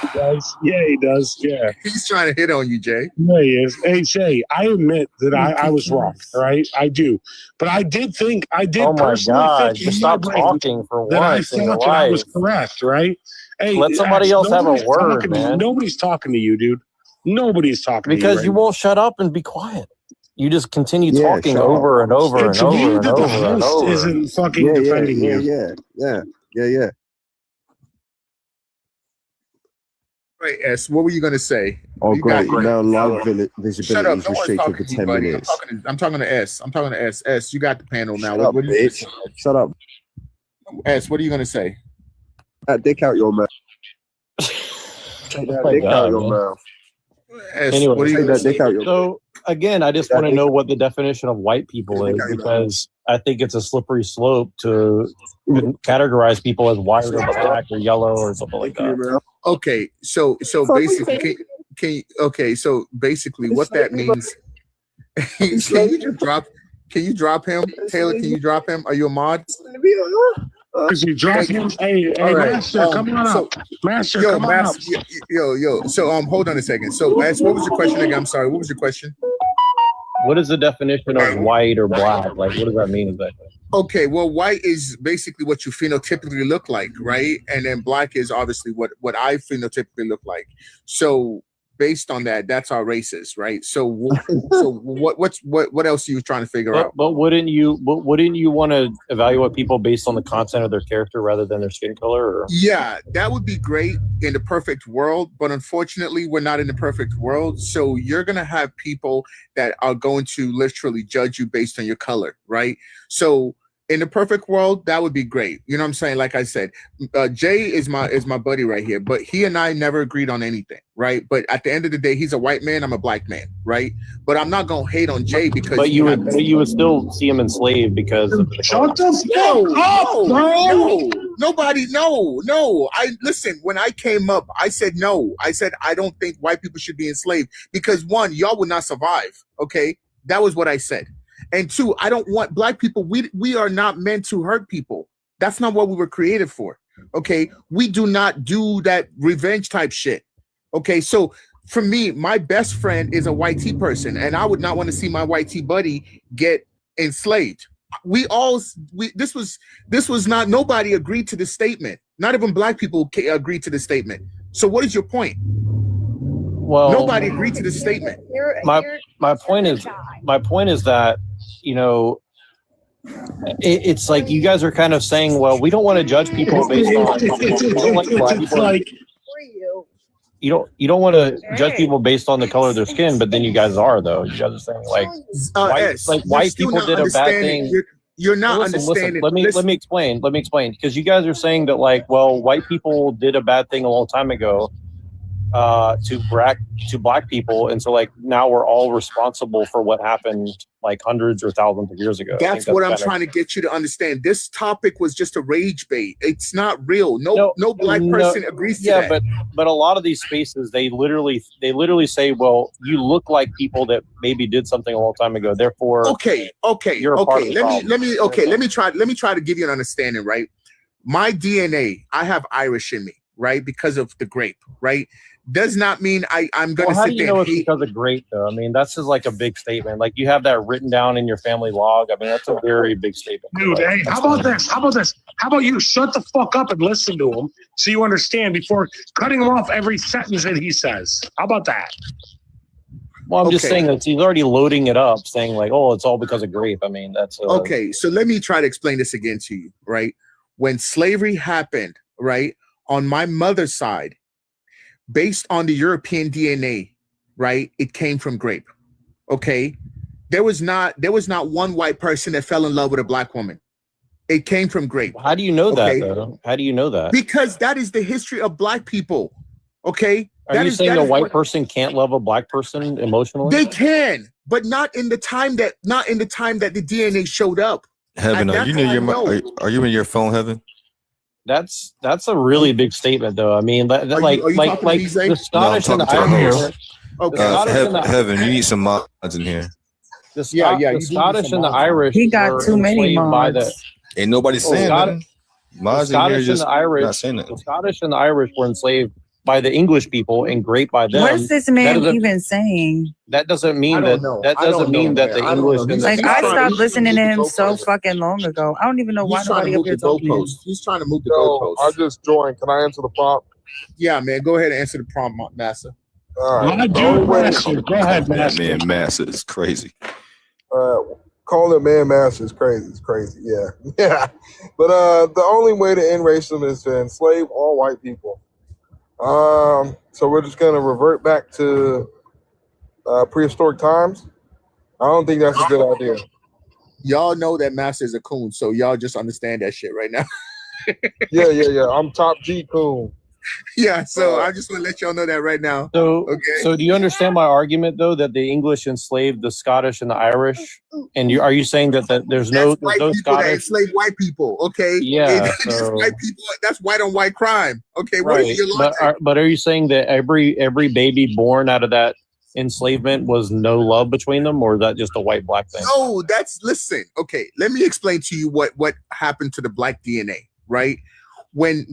He does. Yeah, he does. Yeah. He's trying to hit on you, Jay. Yeah, he is. Hey, Shay, I admit that I was wrong. All right, I do, but I did Oh my personally God! think in Just my stop brain talking for that I once in your thought that I was life. correct. Right? Hey, Let somebody Ash, else have a nobody's word, talking to you. man. Nobody's talking to you, dude. Nobody's talking to Because you. you Right won't shut up and be quiet. You just continue Yeah, talking shut up. over and over and It's over weird and that the over and host over. isn't fucking Yeah, defending you. yeah. Right, S. What were you gonna say? Oh, You got great. Now live Shut up. visibility No is one's restricted talking for to you, 10 buddy. minutes. I'm talking to S. I'm talking to S. S. You got the panel now. Shut up, What are you bitch. Shut up. S. What are you gonna say? That dick out your mouth. Take that dick out your mouth. S. Anyway, what are you Take gonna that dick say? out your mouth. So again, I just That want to dick- know what the definition of white people is, because I think it's a slippery slope to categorize people as white or black or yellow or something like that. Okay, so basically, can you, okay, so basically, what that means? Can you just drop? Can you drop him, Taylor? Can you drop him? Are you a mod? Because you drop him. Hey, All right, Master, come on so- up. Master, Yo, come on up. yo. So hold on a second. So S, what was your question again? I'm sorry. What was your question? What is the definition of white or black? Like, what does that mean exactly? Okay, well, white is basically what you phenotypically look like, right? And then black is obviously what I phenotypically look like. So based on that, that's our races, right? So what else are you trying to figure out? But wouldn't you want to evaluate people based on the content of their character rather than their skin color? Or? Yeah, that would be great in the perfect world, but unfortunately, we're not in the perfect world. So you're going to have people that are going to literally judge you based on your color, right? So in the perfect world, that would be great. You know what I'm saying? Like I said, Jay is my buddy right here, but he and I never agreed on anything, right? But at the end of the day, he's a white man, I'm a black man, right? But I'm not gonna hate on Jay because But you would still see him enslaved because of the Shut the no, fuck up, bro. nobody, no. I listen. When I came up, I said no. I said I don't think white people should be enslaved because one, y'all would not survive. Okay, that was what I said. And two, I don't want black people. We are not meant to hurt people. That's not what we were created for. Okay, we do not do that revenge type shit. Okay, so for me, my best friend is a white tea person, and I would not want to see my white tea buddy get enslaved. This was not, nobody agreed to this statement. Not even black people agreed to this statement. So what is your point? Well, Nobody agreed to this statement. My point is that, you know, it's like you guys are kind of saying, well, we don't want to judge people based on you don't want to judge people based on the color of their skin, but then you guys are, though. You guys are saying white people did a bad thing. You're not Listen, understanding. let me explain because you guys are saying that, like, well, white people did a bad thing a long time ago. to black people, and so like now we're all responsible for what happened like hundreds or thousands of years ago. That's what I'm trying to get you to understand. This topic was just a rage bait. It's not real. No black person agrees to that. but a lot of these spaces, they literally say, well, you look like people that maybe did something a long time ago, therefore okay you're a part of the problem. let me try to give you an understanding, right? My DNA, I have Irish in me, right? Because of the grape, right? Does not mean I'm going to how sit do you there know and it's hate. because of grape, though? I mean, that's just like a big statement. Like you have that written down in your family log. I mean, that's a very big statement. Dude, hey, how about this? How about you shut the fuck up and listen to him so you understand before cutting him off every sentence that he says? How about that? Well, I'm just saying that he's already loading it up, saying like, "Oh, it's all because of grape." I mean, that's okay. So let me try to explain this again to you, right? When slavery happened, right, on my mother's side, based on the European DNA, right, it came from grape. Okay, there was not one white person that fell in love with a black woman. It came from grape. How do you know that, though? How do you know that? Because that is the history of black people. Okay. Are you saying a white person can't love a black person emotionally? They can, but not in the time that the DNA showed up. Heaven, are you in your phone, Heaven? That's a really big statement, though. I mean, the Scottish and the Irish. Heaven, you need some mods in here. The Scottish and the Irish. He got too many mods. Ain't nobody saying that. Mods in here just not saying that. The Scottish and the Irish were enslaved by the English people and grape by them. What is this man even saying? That doesn't mean that the English. Like I stopped listening to him so fucking long ago. I don't even know why nobody up here talking. He's trying to move the goalposts. I just joined. Can I answer the prompt? Yeah, man. Go ahead and answer the prompt, Massa. All right. Go ahead, Massa. Man, Massa is crazy. Calling it man master is crazy. It's crazy. Yeah. Yeah. But the only way to end racism is to enslave all white people. So we're just gonna revert back to prehistoric times. I don't think that's a good idea. Y'all know that Massa is a coon, so y'all just understand that shit right now. Yeah. I'm top G coon. Yeah, so I just want to let y'all know that right now. So, okay. So do you understand my argument though that the English enslaved the Scottish and the Irish? And are you saying that there's no Scottish that enslave white people? Okay. Yeah. So, white people. That's white on white crime. Okay. Right. What is your logic? But are you saying that every baby born out of that enslavement was no love between them, or is that just a white black thing? No, listen. Okay, let me explain to you what happened to the black DNA. Right. When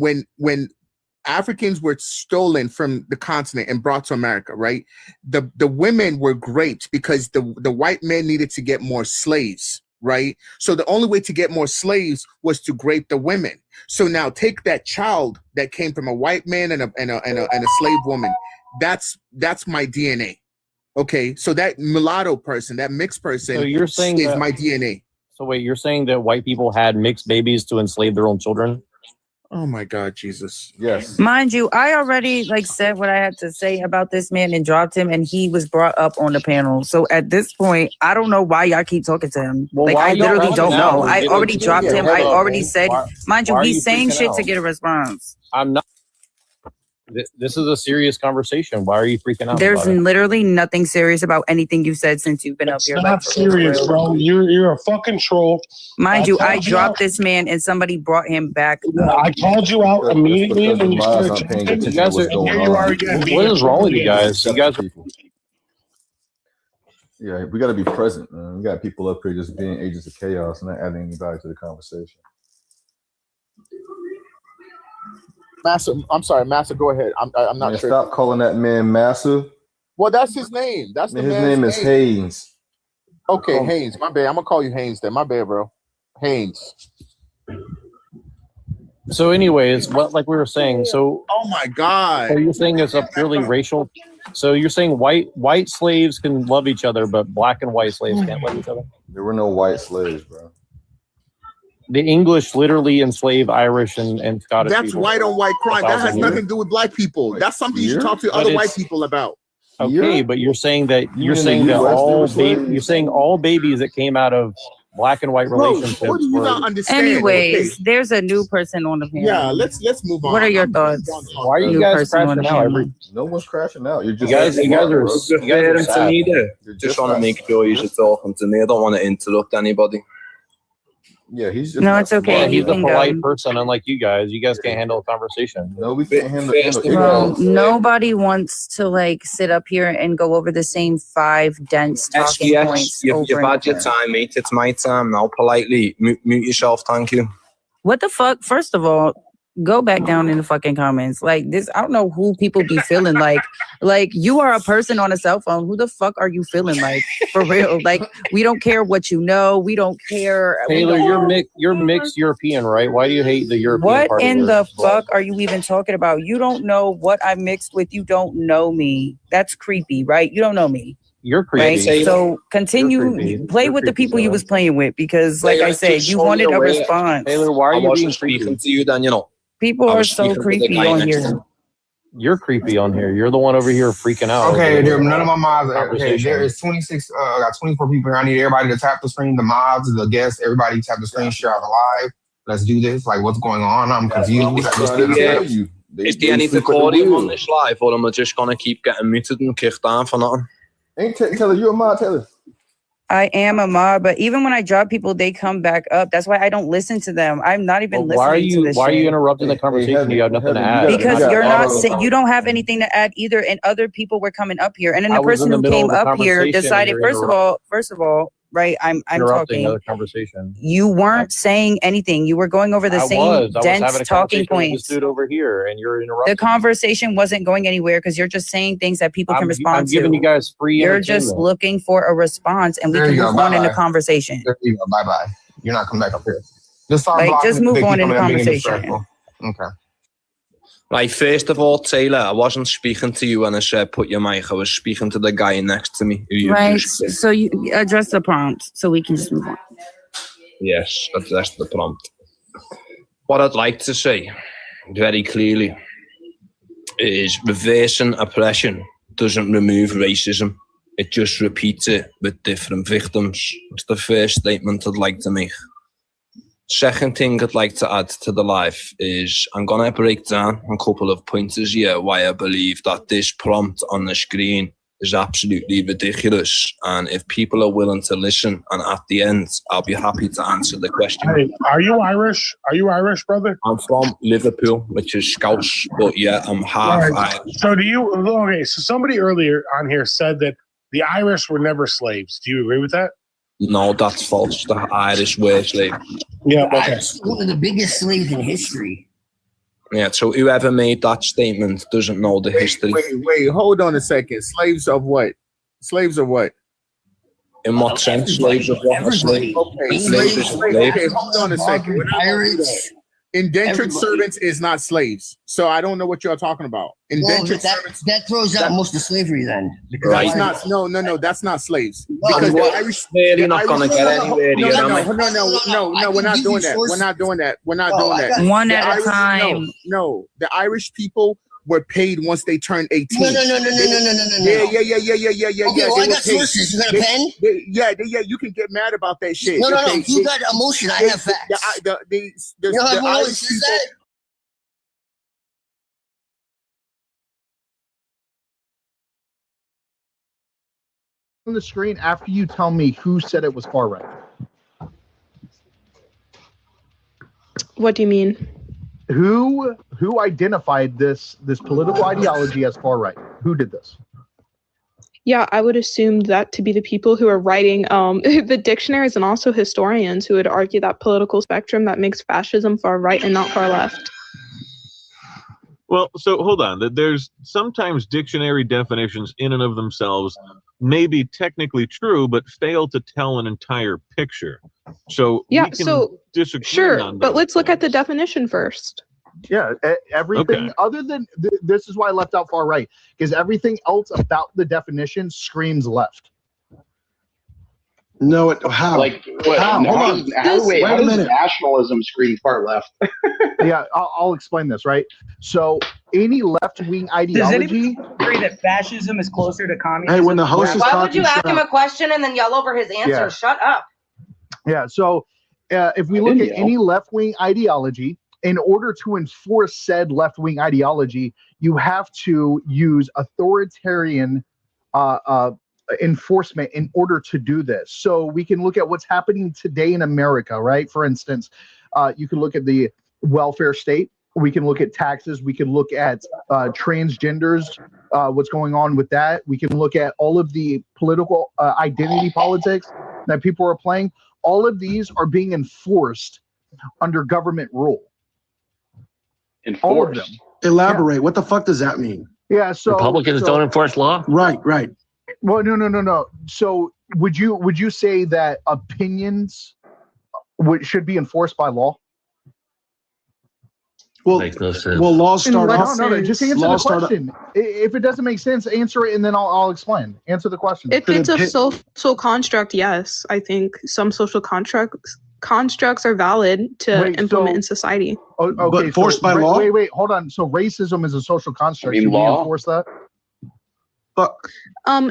Africans were stolen from the continent and brought to America, right? The women were raped because the white men needed to get more slaves, right? So the only way to get more slaves was to rape the women. So now take that child that came from a white man and a slave woman. That's my DNA. Okay, so that mulatto person, that mixed person, so you're saying is my DNA. So wait, you're saying that white people had mixed babies to enslave their own children? Oh my God, Jesus. Yes. Mind you, I already said what I had to say about this man and dropped him, and he was brought up on the panel. So at this point, I don't know why y'all keep talking to him. Well, I literally don't know. I Hold already dropped him. I already said, mind you, why are he's you saying freaking shit out? to get a response. I'm not. This is a serious conversation. Why are you freaking out? There's about it? literally nothing serious about anything you've said since you've been up here. Not serious, bro. You're a fucking troll. Mind you, I dropped this man and somebody brought him back. I called you out immediately, and then you started attention you guys to what's going on. What is wrong with you guys? You guys are. Yeah, we got to be present, man. We got people up here just being agents of chaos and not adding any value to the conversation. Massa, I'm sorry, Massa, go ahead. I'm not Man, sure. stop calling that man Massa. Well, that's his name. That's Man, the his man's name is Haynes. Okay, Haynes. My bad. I'm gonna call you Haynes then. My bad, bro. Haynes. So, anyways, like we were saying, so. Oh my God. So you're saying it's a purely racial. So you're saying white slaves can love each other, but black and white slaves can't love each other? There were no white slaves, bro. The English literally enslave Irish and Scottish That's people. white on white crime. That has 1,000 nothing to do with black people. That's something you should talk to But other white it's- people about. Okay, but you're saying that in the US, they were slaves? you're saying all babies that came out of Black and white relationships. What do you not understand? Anyways, Okay. there's a new person on the panel. Yeah, let's move on. What are your thoughts? Why are you New guys person on crashing the out? panel. No one's crashing out. You're You just guys are sad. Just want to make sure you're talking to me. I don't want to interrupt anybody. Yeah, he's just No, not it's okay. smart. He's You a can polite go. person, unlike you guys. You guys can't handle a conversation. No, we can't handle Well, nobody wants to like sit up here and go over the same 5 dense talking points. You've over and had your over. time, mate. It's my time now. Politely mute yourself. Thank you. What the fuck? First of all, go back down in the fucking comments. Like this, I don't know who people be feeling like. Like you are a person on a cell phone. Who the fuck are you feeling like? For real? Like we don't care what you know. We don't care. Taylor, you're mixed European, right? Why do you hate the European What part in of the it? fuck are you even talking about? You don't know what I'm mixed with. You don't know me. That's creepy, right? You don't know me. You're Right. creepy. So continue play with the people you was playing with because, like I said, you wanted a response. Taylor, why are I you being wasn't creepy? speaking to you then, you know. People I are was so speaking to the creepy guy on next to here. me. You're creepy on here. You're the one over here freaking out. Okay, there, none of my mods. Okay, Conversation. there is 26. I got 24 people here. I need everybody to tap the screen. The mods, the guests, everybody tap the screen. Share out the live. Let's do this. Like, what's going on? I'm confused. Is there any recording on this live, or am I just gonna keep getting muted and kicked down for nothing? Ain't Taylor, you a mod, Taylor? I am a mod, but even when I drop people, they come back up. That's why I don't listen to them. I'm not even listening Why are to you this why are shit. you interrupting the conversation? You have nothing to add. Because you're not you don't have anything to add either, and other people were coming up here, and then I the was in person the who middle came of a up here conversation and decided. you're First of all, right? I'm interrupting talking. another conversation. You weren't saying anything. You were going over the I same was having dense a talking conversation with this points. dude over here, and you're The interrupting. conversation wasn't going anywhere because you're just saying things that people can I'm respond to. giving you guys free You're just entertainment. looking for a response, and we There can you go. move on in the Bye-bye. conversation. There you go. Bye bye. You're not coming back up here. Just start Like, blocking just them. move They keep on in the coming up, being conversation. disrespectful. Okay. Right, first of all, Taylor, I wasn't speaking to you when I said put your mic. I was speaking to the guy next to me. Who you Right. just said. So you address the prompt so we can just move on. Yes, that's the prompt. What I'd like to say very clearly is reversing oppression doesn't remove racism. It just repeats it with different victims. That's the first statement I'd like to make. Second thing I'd like to add to the live is I'm going to break down a couple of pointers here why I believe that this prompt on the screen is absolutely ridiculous. And if people are willing to listen, and at the end, I'll be happy to answer the question. Hey, are you Irish? Are you Irish, brother? I'm from Liverpool, which is Scouse, but yeah, I'm half Right. Irish. So do you? Okay, so somebody earlier on here said that the Irish were never slaves. Do you agree with that? No, that's false. The Irish were slaves. Yeah, okay. One of the biggest slaves in history. Yeah, so whoever made that statement doesn't know the history. Wait, hold on a second. Slaves of what? Slaves of what? In what sense? Slaves of what? A slave? Okay, Slave is a slave. okay, hold on a second. We're not gonna do that. Indentured Everybody. servants is not slaves. So I don't know what you're talking about. Well, Indentured that, servants. that throws out most of slavery then. Because That's why- not no. That's not slaves. No, Because the what? Irish. Really the not Irish- gonna get anywhere No, here, no, am I? no. We're not doing that. We're not doing that. We're not doing that. One The at a Irish- time. No, the Irish people were paid once they turned 18. No. Yeah. Okay, well, They I were got paid. sources. You got a pen? Yeah. You can get mad about that shit. No. Okay, You got emotion. I have facts. You know how everyone always says that? On the screen after you tell me who said it was far right. What do you mean? Who identified this political ideology as far right? Who did this? Yeah, I would assume that to be the people who are writing the dictionaries and also historians who would argue that political spectrum that makes fascism far right and not far left. Well, so hold on. There's sometimes dictionary definitions in and of themselves may be technically true, but fail to tell an entire picture. So Yeah, we can so disagree sure, on but those. let's look at the definition first. Yeah, everything Okay. other than this is why I left out far right, because everything else about the definition screams left. No, how? Like, what? how? Hold Hold on. on. Wait, Wait how a does minute. nationalism scream far left? Yeah, I'll explain this, right? So any left-wing Does ideology. anybody agree that fascism is closer to communism? Hey, when the host is Why talking, would you ask shut him up. a question and then yell over his answer? Yeah. Shut up. Yeah. So if we look at any left-wing ideology, in order to enforce said left-wing ideology, you have to use authoritarian enforcement in order to do this. So we can look at what's happening today in America, right? For instance, you can look at the welfare state. We can look at taxes. We can look at transgenders, what's going on with that. We can look at all of the political identity politics that people are playing. All of these are being enforced under government rule. All of them. Elaborate. What the fuck does that mean? Yeah. So Republicans don't enforce law. Right. Right. Well, no. So would you say that opinions should be enforced by law? Well, makes no sense. Well, laws start off. No. Just answer the question. If it doesn't make sense, answer it, and then I'll explain. Answer the question. If it's a social construct, yes, I think some social constructs are valid to implement in society. Okay, but forced by law? Wait, hold on. So racism is a social construct. You mean Should we law? enforce that?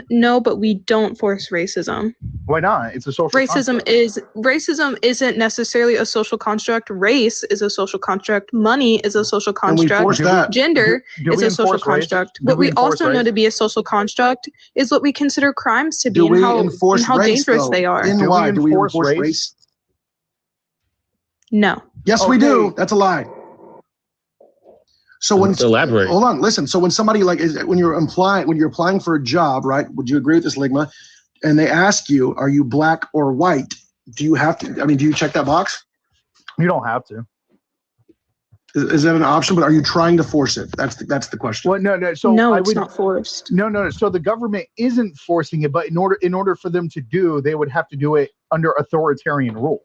No, but we don't force racism. Why not? It's a social Racism isn't necessarily a social construct. Race is a social construct. Money is a social And we construct. force that. Gender Do is we a social enforce race? construct. Do What we we enforce also know race? to be a social construct is what we consider crimes to be Do and we how enforce race, dangerous though? they are. In Do we why? Do we enforce enforce race? race? No. Yes, we do. That's a lie. So when Elaborate. hold on, listen. So when somebody when you're applying for a job, right? Would you agree with this, Ligma? And they ask you, are you black or white? Do you have to? I mean, do you check that box? You don't have to. Is that an option? But are you trying to force it? That's the question. Well, no. So No, I it's would, not forced. No. So the government isn't forcing it, but in order for them to do, they would have to do it under authoritarian rule.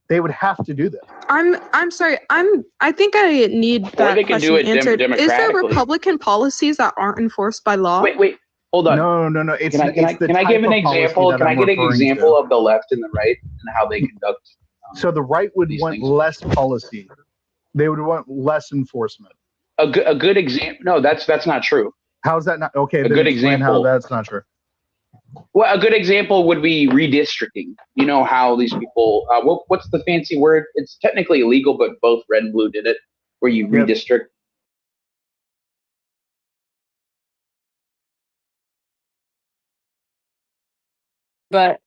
They would have to do that. I'm sorry. I think I need that they can do question it answered. Is there democratically. Republican policies that aren't enforced by law? Wait, hold on. No. It's, Can I it's the give an type of policy example? that Can I I'm get an referring example to. of the left and the right and how they conduct? So the right would these want things? less policy. They would want less enforcement. A good example. No, that's not true. How's that not okay? A then good explain example. how that's not true. Well, a good example would be redistricting. You know how these people, what's the fancy word? It's technically illegal, but both red and blue did it, where you Yep. redistrict. But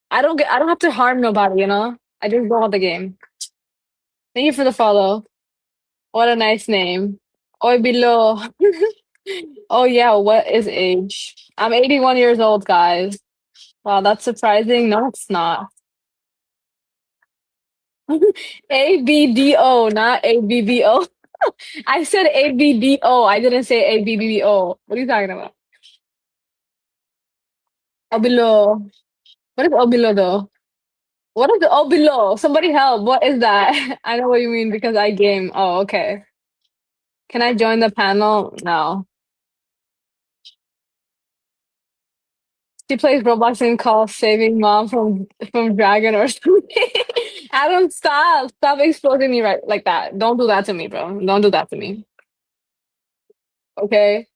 I don't have to harm nobody, you know? I just go on the game. Thank you for the follow. What a nice name. Oi below. Oh yeah, what is age? I'm 81 years old, guys. Wow, that's surprising. No, it's not. ABDO, not ABBO. I said ABDO. I didn't say ABBO. What are you talking about? Obilo. What is Obilo though? What is the Obilo? Somebody help. What is that? I know what you mean because I game. Oh, okay. Can I join the panel? No. She plays Roblox and calls saving mom from dragon or something. Adam, stop exposing me right like that. Don't do that to me, bro. Don't do that to me. Okay.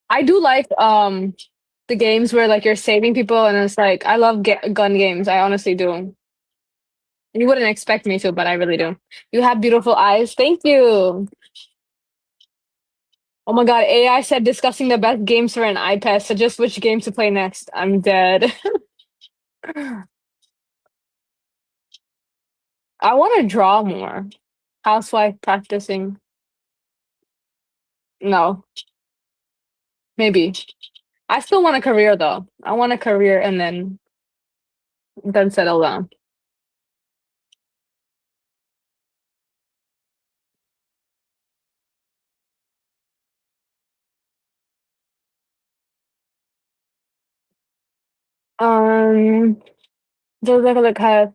I do like the games where like you're saving people and it's like I love gun games. I honestly do. You wouldn't expect me to, but I really do. You have beautiful eyes. Thank you. Oh my god, AI said discussing the best games for an iPad. Suggest which games to play next. I'm dead. I want to draw more. Housewife practicing. No. Maybe. I still want a career though. I want a career and then settle down.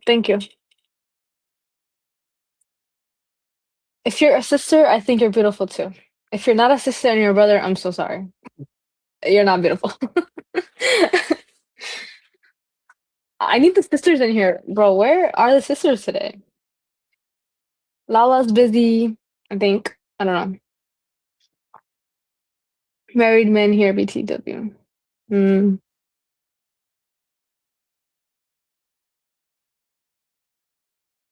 Thank you. If you're a sister, I think you're beautiful too. If you're not a sister and you're a brother, I'm so sorry. You're not beautiful. I need the sisters in here. Bro, where are the sisters today? Lala's busy, I think. I don't know. Married men here, BTW.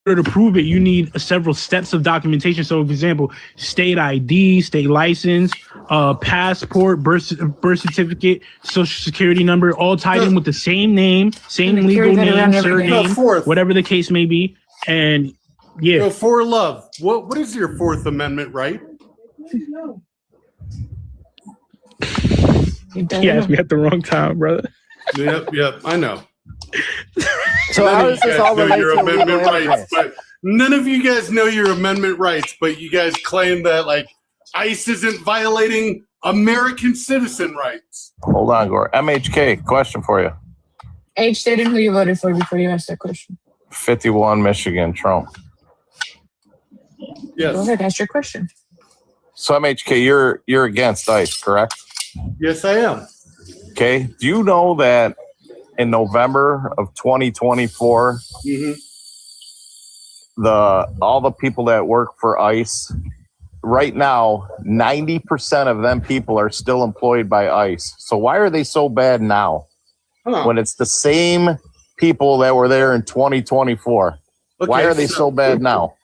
order to prove it, you need several steps of documentation. So, for example, state ID, state license, passport, birth certificate, social security number, all tied in with the same name, same legal name, surname, whatever the case may be. And yeah. So for love, what is your Fourth Amendment right? Yes, we had the wrong time, brother. Yep, I know. So how does this all relate your to amendment illegal rights? immigrants? But none of you guys know your amendment rights, but you guys claim that like ICE isn't violating American citizen rights. Hold on, Gore. MHK, question for you. H stated who you voted for before you asked that question. 51 Michigan, Trump. Yes. Go ahead, ask your question. So MHK, you're against ICE, correct? Yes, I am. Okay. Do you know that in November of 2024, all the people that work for ICE right now, 90% of them people are still employed by ICE. So why are they so bad now? When it's the same people that were there in 2024? Why Okay, are they so bad now?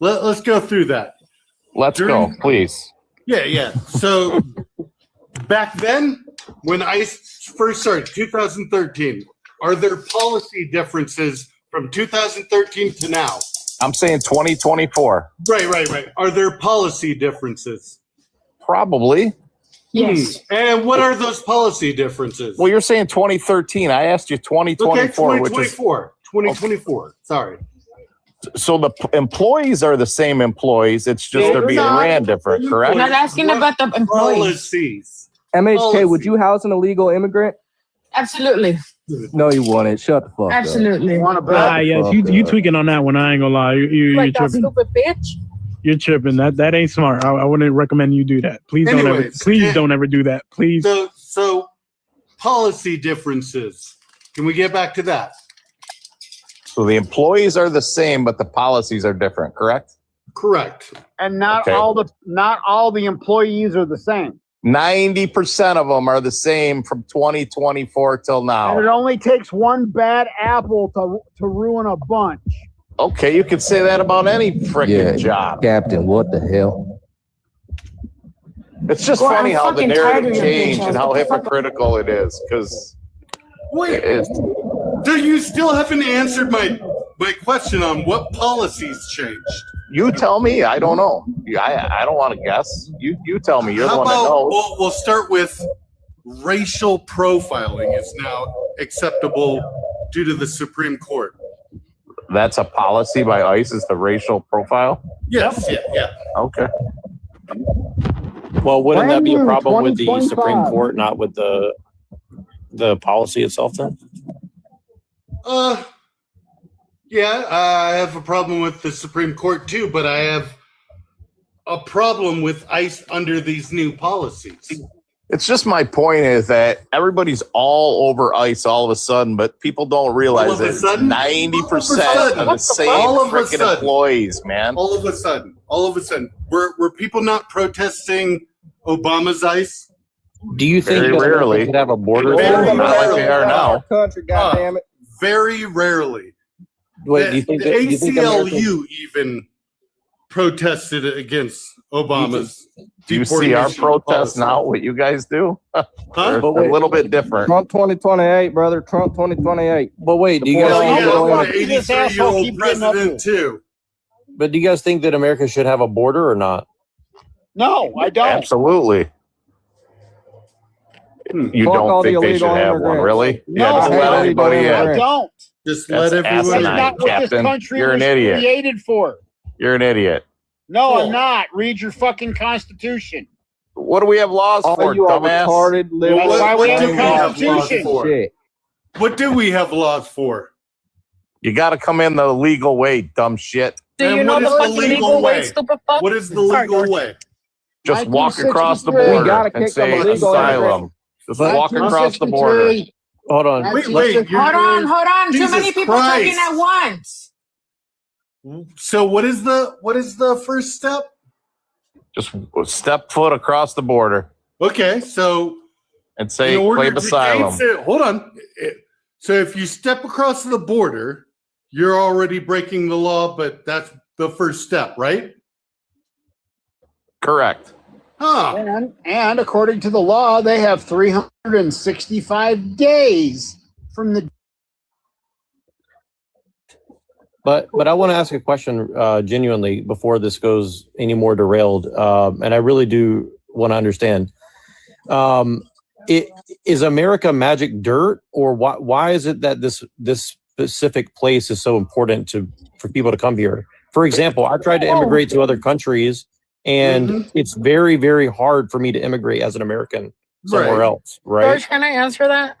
Let's go through that. Let's go, please. Yeah. So back then, when ICE first started, 2013, are there policy differences from 2013 to now? I'm saying 2024. Right. Are there policy differences? Probably. Yes. And what are those policy differences? Well, you're saying 2013. I asked you 2024. Okay, 2024. 2024. Sorry. So the employees are the same employees. It's just they're being ran different, correct? I'm not asking about the employees. Policies. MHK, would you house an illegal immigrant? Absolutely. No, you wouldn't. Shut the fuck up. Absolutely. Yes, you tweaking on that one. I ain't gonna lie. You're Like that tripping. stupid bitch. You're tripping. That ain't smart. I wouldn't recommend you do that. Please Anyways, don't ever do that. Please. So policy differences. Can we get back to that? So the employees are the same, but the policies are different, correct? Correct. And not Okay. all the employees are the same. 90% of them are the same from 2024 till And it now. only takes one bad apple to ruin a bunch. Okay, you could say that about any freaking job. Captain, what the hell? It's just Well, funny I'm how the fucking tired narrative of your changed bitch and ass. how What the fuck? hypocritical it is. Because Wait, do you still haven't answered my question on what policies changed? you tell me. I don't know. I don't want to guess. You tell me. You're the How one that about knows. we'll start with racial profiling is now acceptable due to the Supreme Court. That's a policy by ICE, is the racial profile? Yes, yeah. Okay. Well, wouldn't that be a problem with the Supreme Court, not with the policy itself then? Yeah, I have a problem with the Supreme Court too, but I have a problem with ICE under these new policies. It's just my point is that everybody's all over ICE all of a sudden, but people don't All realize of a that sudden? 90% of the same All of a freaking sudden. employees, man. All of a sudden, were people not protesting Obama's ICE? Do you think very that America rarely should have a border? Not Very like they are rarely. now. Country, goddammit. Very rarely. Wait, the, do you think the that- do you think ACLU America- even protested against Obama's Do you see our deportation protests policy. now? What you guys do? Huh? They're a little bit different. Trump 2028, brother. Trump 2028. But wait, do you guys Well, you think have that- an 83-year-old president too. But do you guys think that America should have a border or not? No, I don't. Absolutely. You Fuck all don't the think they should illegal have one, immigrants. really? No, Yeah, just I let don't. everybody I in. don't. Just That's let everyone That's asinine, not what this Captain. country You're an was idiot. created for. You're an idiot. No, I'm not. Read your fucking constitution. What do we have laws All for, you are dumbass? retarded, liberal. That's why we have do a we have laws constitution. for? Shit. What do we have laws for? You got to come in the legal way, dumb shit. Do you And know what the is the fucking legal legal way, way? stupid fuck? What is the Sorry, legal George. way? Just walk 1963. across the We border gotta and kick say them illegal asylum. Just walk across the border. 1963. Hold on. Wait, Hold on. Too Jesus many people Christ. talking at once. So what is the first step? Just step foot across the border Okay, so and say, in order claim to asylum. gain hold on. So if you step across the border, you're already breaking the law, but that's the first step, right? Correct. Huh. And according to the law, they have 365 days from the. But I want to ask a question genuinely before this goes any more derailed, and I really do want to understand. Is America magic dirt, or why is it that this specific place is so important for people to come here? For example, I tried to immigrate to other countries, and it's very, very hard for me to immigrate as an American somewhere else, right? George, can I answer that?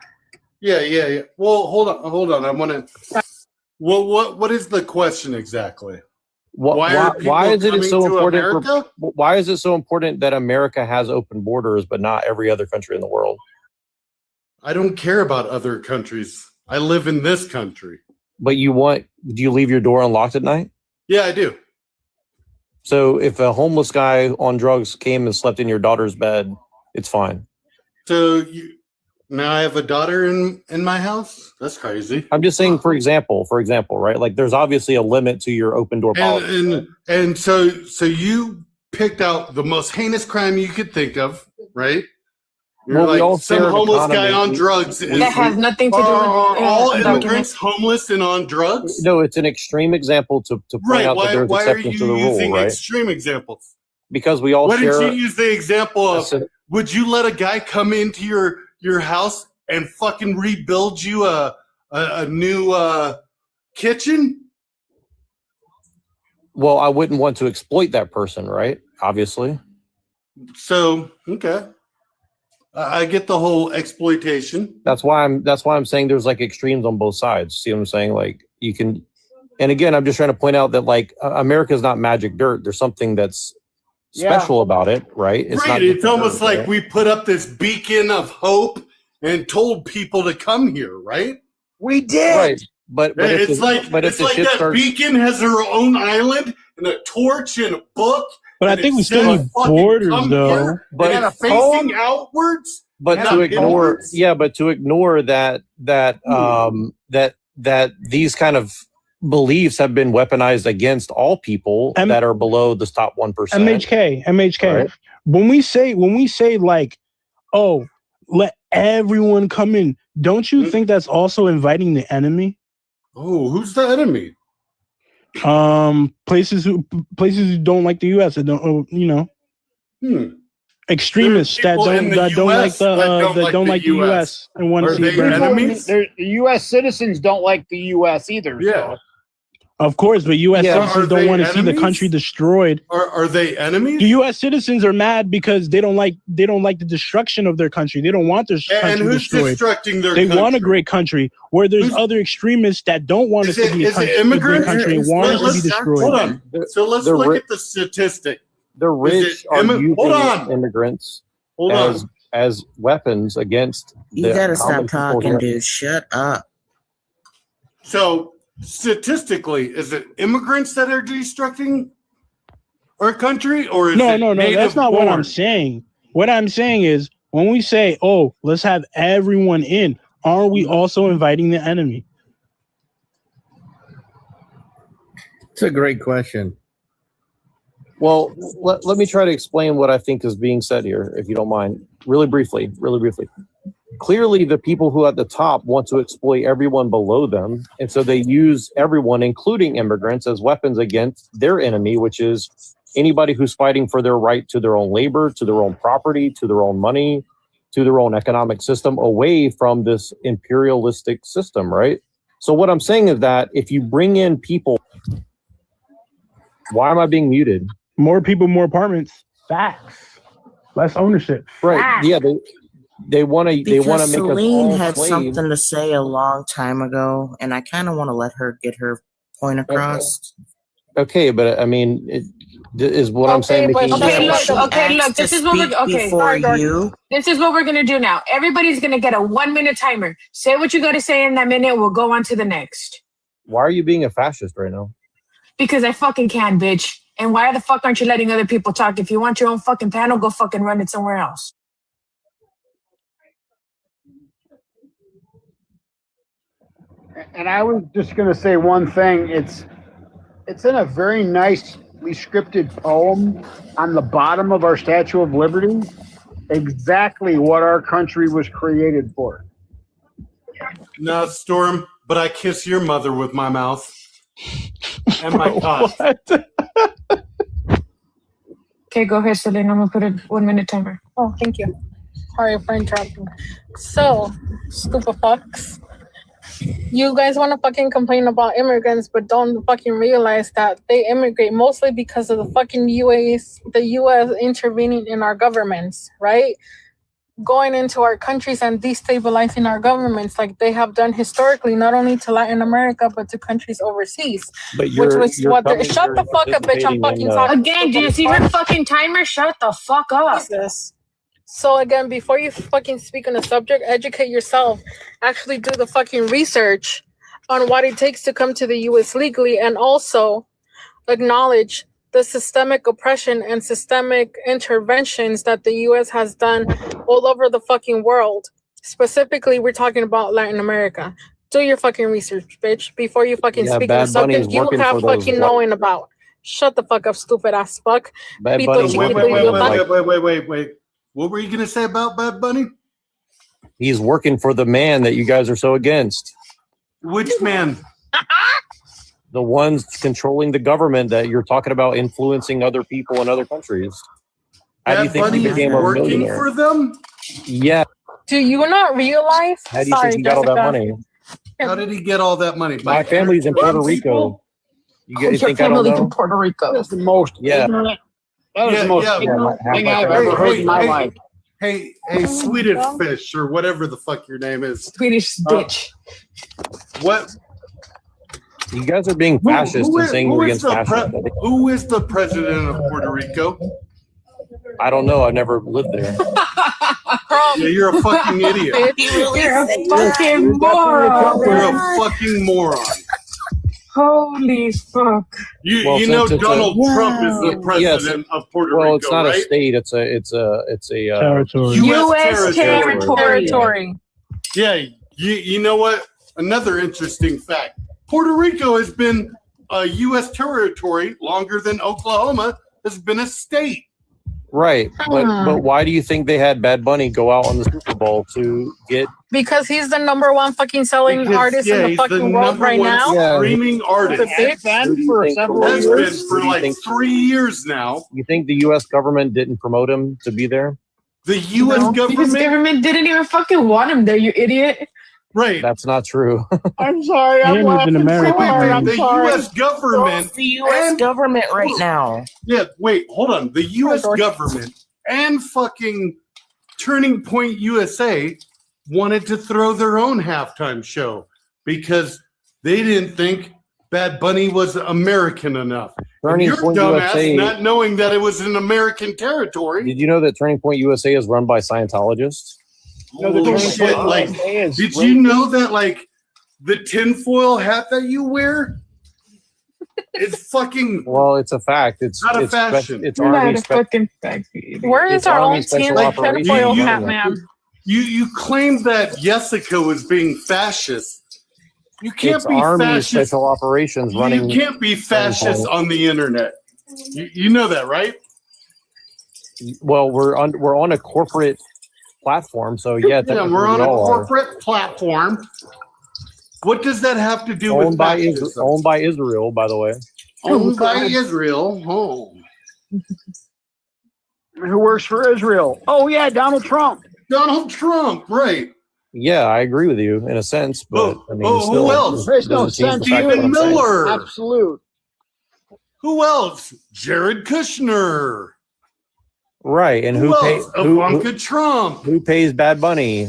Yeah. Well, hold on. I want to. Well, what is the question exactly? Why is it so important? America? Why is it so important that America has open borders, but not every other country in the world? I don't care about other countries. I live in this country. But do you leave your door unlocked at night? Yeah, I do. So if a homeless guy on drugs came and slept in your daughter's bed, it's fine. So now I have a daughter in my house? That's crazy. I'm just saying, for example, right? Like there's obviously a limit to your open door policy. And so you picked out the most heinous crime you could think of, right? You're like some homeless guy on drugs. That has nothing to do with all immigrants homeless and on drugs? No, it's an extreme example to point out that there's exceptions to the rule, using right? extreme examples? Because we all Why share. didn't you use the example of, would you let a guy come into your house and fucking rebuild you a new kitchen? Well, I wouldn't want to exploit that person, right? Obviously. So, okay. I get the whole exploitation. That's why I'm saying there's like extremes on both sides. See what I'm saying? Like you can, and again, I'm just trying to point out that like America's not magic dirt. There's something that's special about it, right? It's almost like we put up this beacon of hope and told people to come here, right? We did. Right. But it's like that beacon has her own island and a torch and a book. But I think we still need borders, though. But facing outwards. But to ignore, that these kind of beliefs have been weaponized against all people that are below the top 1%. MHK. Right? When we say like, oh, let everyone come in, don't you think that's also inviting the enemy? Oh, who's the enemy? Places who don't like the U.S. that don't, extremists that don't like the U.S. and want to see enemies. The U.S. citizens don't like the U.S. either. Yeah, so. Of course, but U.S. citizens don't want to see the country destroyed. Are they enemies? The U.S. citizens are mad because they don't like the destruction of their country. They don't want their country destroyed. Destructing their they country? Want a great country where there's other extremists that don't want us to be a great country and want us to be destroyed. Hold on. So let's look at the statistic. The rich are using immigrants as weapons against. You gotta stop talking, dude. Shut up. So. Statistically, is it immigrants that are destructing our country, or is no? That's not what I'm saying. What I'm saying is when we say, "Oh, let's have everyone in," aren't we also inviting the enemy? It's a great question. Well, let me try to explain what I think is being said here, if you don't mind, really briefly. Clearly, the people who are at the top want to exploit everyone below them. And so they use everyone, including immigrants, as weapons against their enemy, which is anybody who's fighting for their right to their own labor, to their own property, to their own money, to their own economic system, away from this imperialistic system, right? So what I'm saying is that if you bring in people, why am I being muted? More people, more apartments. Facts. Less ownership. Right. Facts. Yeah, they want to make us Celine all had slaves. something to say a long time ago, and I kind of want to let her get her point across. Okay, but I mean, I'm saying. Look. This is what we're gonna do now. Everybody's gonna get a 1-minute timer. Say what you got to say in that minute. We'll go on to the next. Why are you being a fascist right now? Because I fucking can, bitch. And why the fuck aren't you letting other people talk? If you want your own fucking panel, go fucking run it somewhere else. And I was just going to say one thing. It's in a very nicely scripted poem on the bottom of our Statue of Liberty. Exactly what our country was created for. No, Storm, but I kiss your mother with my mouth and my cock. Okay, go ahead, Celine. I'm gonna put a 1 minute timer. Oh, thank you. Sorry for interrupting. So, stupid fucks. You guys want to fucking complain about immigrants, but don't fucking realize that they immigrate mostly because of the fucking the U.S. intervening in our governments, right? Going into our countries and destabilizing our governments like they have done historically, not only to Latin America, but to countries overseas. But Shut the fuck up, bitch. I'm fucking talking. Again, do you see her fucking timer? Shut the fuck up. Jesus. So again, before you fucking speak on the subject, educate yourself. Actually do the fucking research on what it takes to come to the U.S. legally, and also acknowledge the systemic oppression and systemic interventions that the U.S. has done all over the fucking world. Specifically, we're talking about Latin America. Do your fucking research, bitch, before you fucking speak on the subject you have fucking knowing about. Shut the fuck up, stupid ass fuck. Wait. What were you going to say about Bad Bunny? He's working for the man that you guys are so against. Which man? The ones controlling the government that you're talking about influencing other people in other countries. How do you think he became a working millionaire? for them? Yeah. Do you not realize? How do you think he got all that money? How did he get all that money? My family's in Puerto Rico. You think I don't know? Puerto Rico. That's the most. Yeah. That is the most thing I've ever heard in my life. Hey, Swedish fish or whatever the fuck your name is. Swedish bitch. What? You guys are being fascist and saying you're against fascism. Who is the president of Puerto Rico? I don't know. I've never lived there. Yeah, you're a fucking idiot. You're a fucking moron. You're a fucking moron. Holy fuck. You know Donald Trump is the president of Puerto Rico, Well, it's not right? a state. It's a territory. U.S. territory. Yeah, you know what? Another interesting fact. Puerto Rico has been a U.S. territory longer than Oklahoma has been a state. Right, but why do you think they had Bad Bunny go out on the Super Bowl to get? Because he's the number one fucking selling artist in the he's fucking world right now. Streaming artist. Has been for several Has years. been for like 3 years now. You think the U.S. government didn't promote him to be there? The U.S. Because government didn't even fucking want him there, you idiot. Right. That's not true. I'm sorry. I'm laughing so hard. I'm the sorry. U.S. government. It's the U.S. government right now. Yeah, wait, hold on. The U.S. government and fucking Turning Point USA wanted to throw their own halftime show because they didn't think Bad Bunny was American enough. Turning Your Point dumbass, USA not knowing that it was an American territory. Did you know that Turning Point USA is run by Scientologists? Holy shit! Like, did you know that like the tinfoil hat that you wear? It's fucking. Well, it's a fact. It's not a it's fashion. It's Army fucking fact. Where is It's our Army own Special Operations tinfoil Unit. hat, man? You claimed that Jessica was being fascist. You can't It's be Army fascist. Special Operations running. You can't be fascist on the internet. You know that, right? Well, we're on a corporate platform, so yeah. Yeah, we're on a corporate platform. What does that have to do with fascism? Owned by Israel, by the way. Owned by Israel. Oh. Who works for Israel? Oh yeah, Donald Trump. Donald Trump, right? Yeah, I agree with you in a sense, but I mean, still, who else? There's no doesn't change sense. the fact that Stephen I'm saying. Miller. Absolute. Who else? Jared Kushner. Right, and Who who else? pays Ivanka Trump. who pays Bad Bunny?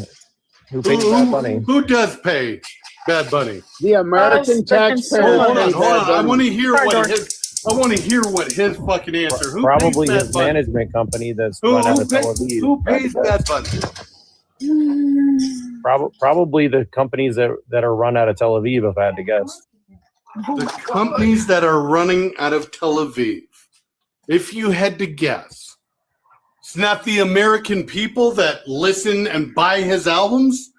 Who pays Bad Bunny? Who does pay Bad Bunny? The American taxpayer. Hold on. pays Bad I Bunny. want to hear what his. I want to hear what his fucking answer. Who Probably pays his Bad Bunny? management company that's Who, run out who, of Tel pay, Aviv. who pays Bad Bunny? Probably the companies that are run out of Tel Aviv, if I had to guess. The companies that are running out of Tel Aviv. If you had to guess, it's not the American people that listen and buy his albums.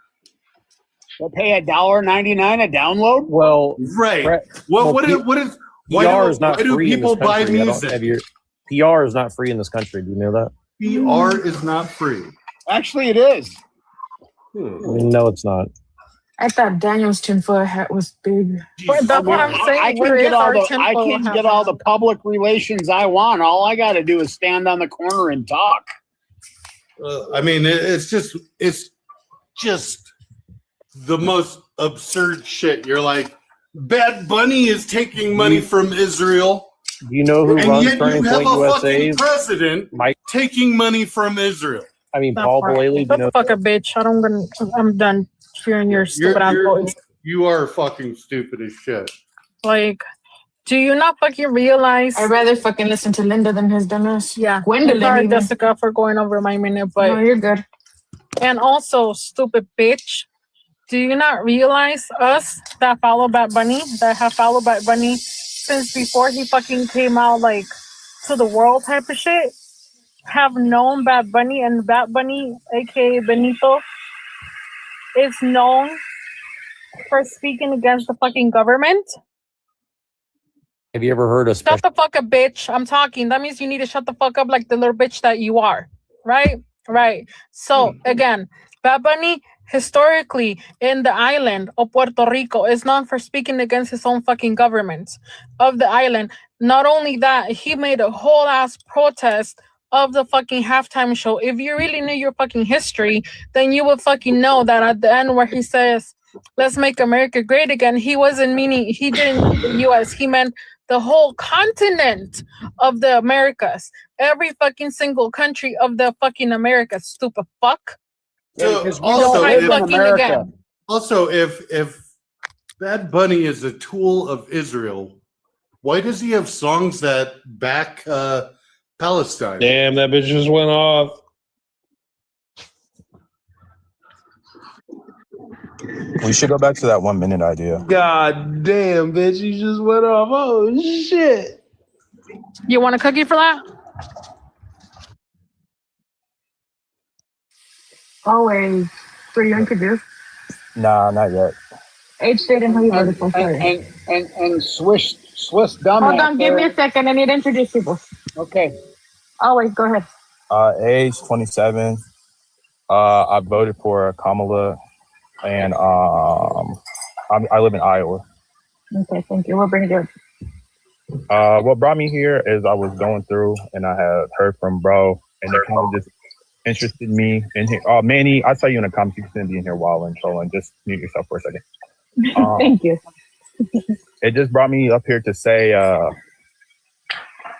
They pay $1.99 a download. Well, Right. What is PR is not why do free in this people buy country. music? PR is not free in this country. Do you know that? PR is not free. Actually, it is. No, it's not. I thought Daniel's tinfoil hat was big. But that's what I'm saying. I can Where get is all our the I tinfoil can hat? get all the public relations I want. All I got to do is stand on the corner and talk. I mean, it's just the most absurd shit. You're like, Bad Bunny is taking money from Israel. Do you know who And runs yet Turning you have Point a USA? fucking president Mike. taking money from Israel. I mean, That Paul part. Bailey. You Shut know, the fuck up, bitch. I'm done hearing your stupid ass voice. You are fucking stupid as shit. Like, do you not fucking realize? I'd rather fucking listen to Linda than his dumbass. Yeah. Gwendolyn. Sorry, even. Jessica, for going over my minute, but No, you're good. and also, stupid bitch. Do you not realize us that follow Bad Bunny, that have followed Bad Bunny since before he fucking came out, like, to the world type of shit, have known Bad Bunny, and Bad Bunny, aka Benito, is known for speaking against the fucking government? have you ever heard of Shut the fuck up, bitch. I'm talking. That means you need to shut the fuck up like the little bitch that you are. Right? Right. So, again, Bad Bunny, historically, in the island of Puerto Rico, is known for speaking against his own fucking government of the island. Not only that, he made a whole ass protest of the fucking halftime show. If you really knew your fucking history, then you would fucking know that at the end where he says, "Let's make America great again," he wasn't meaning, he didn't mean the US, he meant the whole continent of the Americas. Every fucking single country of the fucking Americas, stupid fuck. So Don't also, try fucking again. if Bad Bunny is a tool of Israel, why does he have songs that back Palestine? Damn, that bitch just went off. We should go back to that 1 minute idea. God damn, bitch, you just went off. Oh shit. You want a cookie for that? Always. So you introduced Nah, not yet. age, state, and who you voted for. Sorry. And Swiss dumbass. Hold on, give me a second. I need to introduce people. Okay. Always, go ahead. Age 27. I voted for Kamala, and I live in Iowa. Okay, thank you. We'll bring it up. What brought me here is I was going through, and I had heard from bro, and it kind of just interested me in here. Oh, Manny, I saw you in the comments. You shouldn't be in here wilding, trolling. Just mute yourself for a second. Thank you. It just brought me up here to say,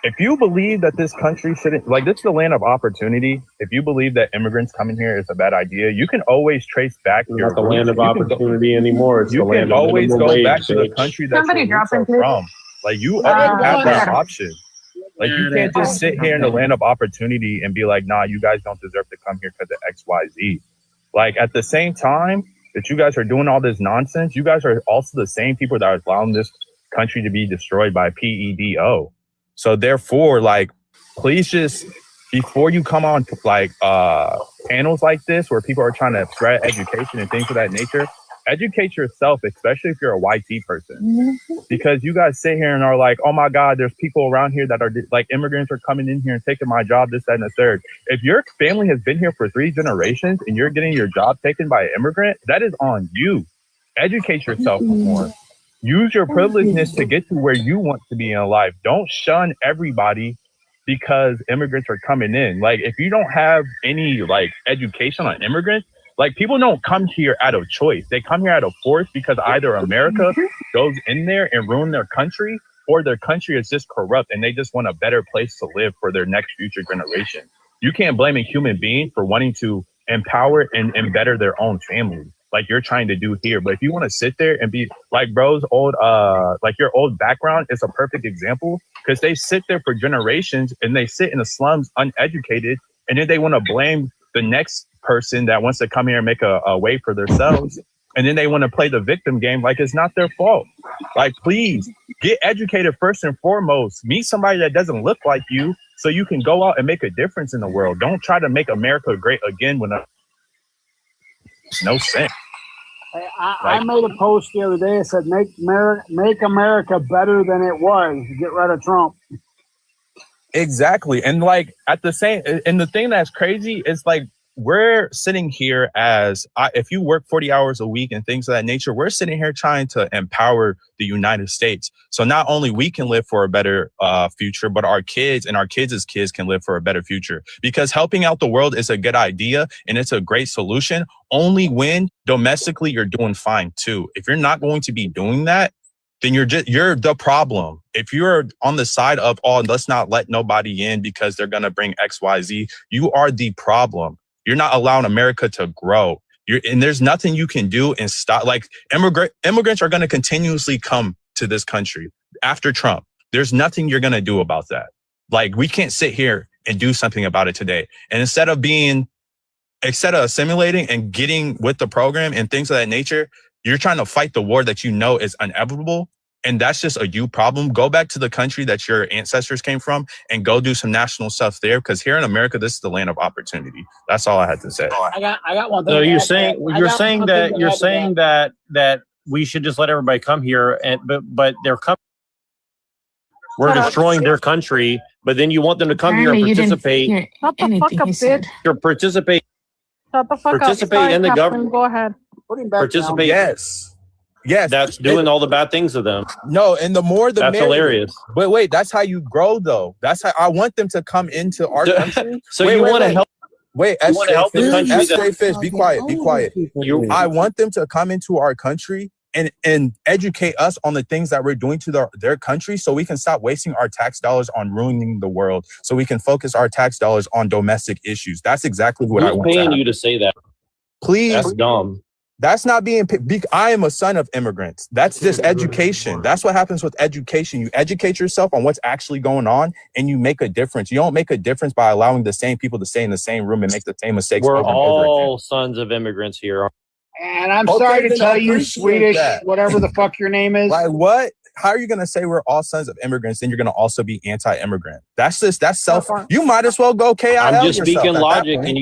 if you believe that this country shouldn't, like, this is the land of opportunity. If you believe that immigrants coming here is a bad idea, you can always trace back It's not the land of opportunity anymore. It's you the land can of always minimum go wage, back to the bitch. country that Somebody your drop roots are him, please. from. Like, you have that option. Like, you can't just sit here in the land of opportunity and be like, nah, you guys don't deserve to come here because of X, Y, Z. Like, at the same time that you guys are doing all this nonsense, you guys are also the same people that are allowing this country to be destroyed by PEDO. So therefore, like, please just, before you come on to like panels like this where people are trying to spread education and things of that nature, educate yourself, especially if you're a YT person. Because you guys sit here and are like, oh my God, there's people around here that are like, immigrants are coming in here and taking my job, this, that, and the third. If your family has been here for 3 generations and you're getting your job taken by an immigrant, that is on you. Educate yourself more. Use your privilegeness to get to where you want to be in life. Don't shun everybody because immigrants are coming in. Like, if you don't have any like education on immigrants, like, people don't come here out of choice. They come here out of force because either America goes in there and ruin their country, or their country is just corrupt and they just want a better place to live for their next future generation. You can't blame a human being for wanting to empower and better their own family like you're trying to do here. But if you want to sit there and be like bro's old, like your old background is a perfect example, because they sit there for generations and they sit in the slums uneducated, and then they want to blame the next person that wants to come here and make a way for themselves. And then they want to play the victim game like it's not their fault. Like, please get educated first and foremost. Meet somebody that doesn't look like you so you can go out and make a difference in the world. Don't try to make America great again when no sense. I made a post the other day. It said, make America better than it was. Get rid of Trump. Exactly. And like at the same, and the thing that's crazy is like, we're sitting here as if you work 40 hours a week and things of that nature, we're sitting here trying to empower the United States. So not only we can live for a better future, but our kids and our kids' kids can live for a better future, because helping out the world is a good idea and it's a great solution only when domestically you're doing fine too. If you're not going to be doing that, then you're the problem. If you're on the side of, oh, let's not let nobody in because they're going to bring XYZ, you are the problem. You're not allowing America to grow. And there's nothing you can do and stop. Like immigrants are going to continuously come to this country after Trump. There's nothing you're going to do about that. Like, we can't sit here and do something about it today. And instead of assimilating and getting with the program and things of that nature, you're trying to fight the war that you know is inevitable. And that's just a you problem. Go back to the country that your ancestors came from and go do some national stuff there. Because here in America, this is the land of opportunity. That's all I had to say. I got one thing. So you're saying that we should just let everybody come here, but they're coming. We're destroying their country, but then you want them to come here and participate. Shut the fuck up, bitch. You're participate. Shut the fuck Participate up. in the Captain, government. Go ahead. Participate. Yes. That's doing all the bad things to them. No, and the more the That's merrier. hilarious. But wait, that's how you grow, though. That's how I want them to come into our country. So you want to help? Wait, you want to help the country? SJ Fish, be quiet, be quiet. I want them to come into our country and educate us on the things that we're doing to their country, so we can stop wasting our tax dollars on ruining the world, so we can focus our tax dollars on domestic issues. That's exactly what I want. Who's paying you to say that? Please. That's dumb. That's not being. I am a son of immigrants. That's just education. That's what happens with education. You educate yourself on what's actually going on, and you make a difference. You don't make a difference by allowing the same people to stay in the same room and make the same mistakes. We're over and over all again. sons of immigrants here. And I'm Okay, sorry to then tell I you, appreciate Swedish, that. whatever the fuck your name is. Like what? How are you gonna say we're all sons of immigrants? Then you're gonna also be anti-immigrant. That's self. You might as well go KIL. I'm just yourself speaking at that logic, point. and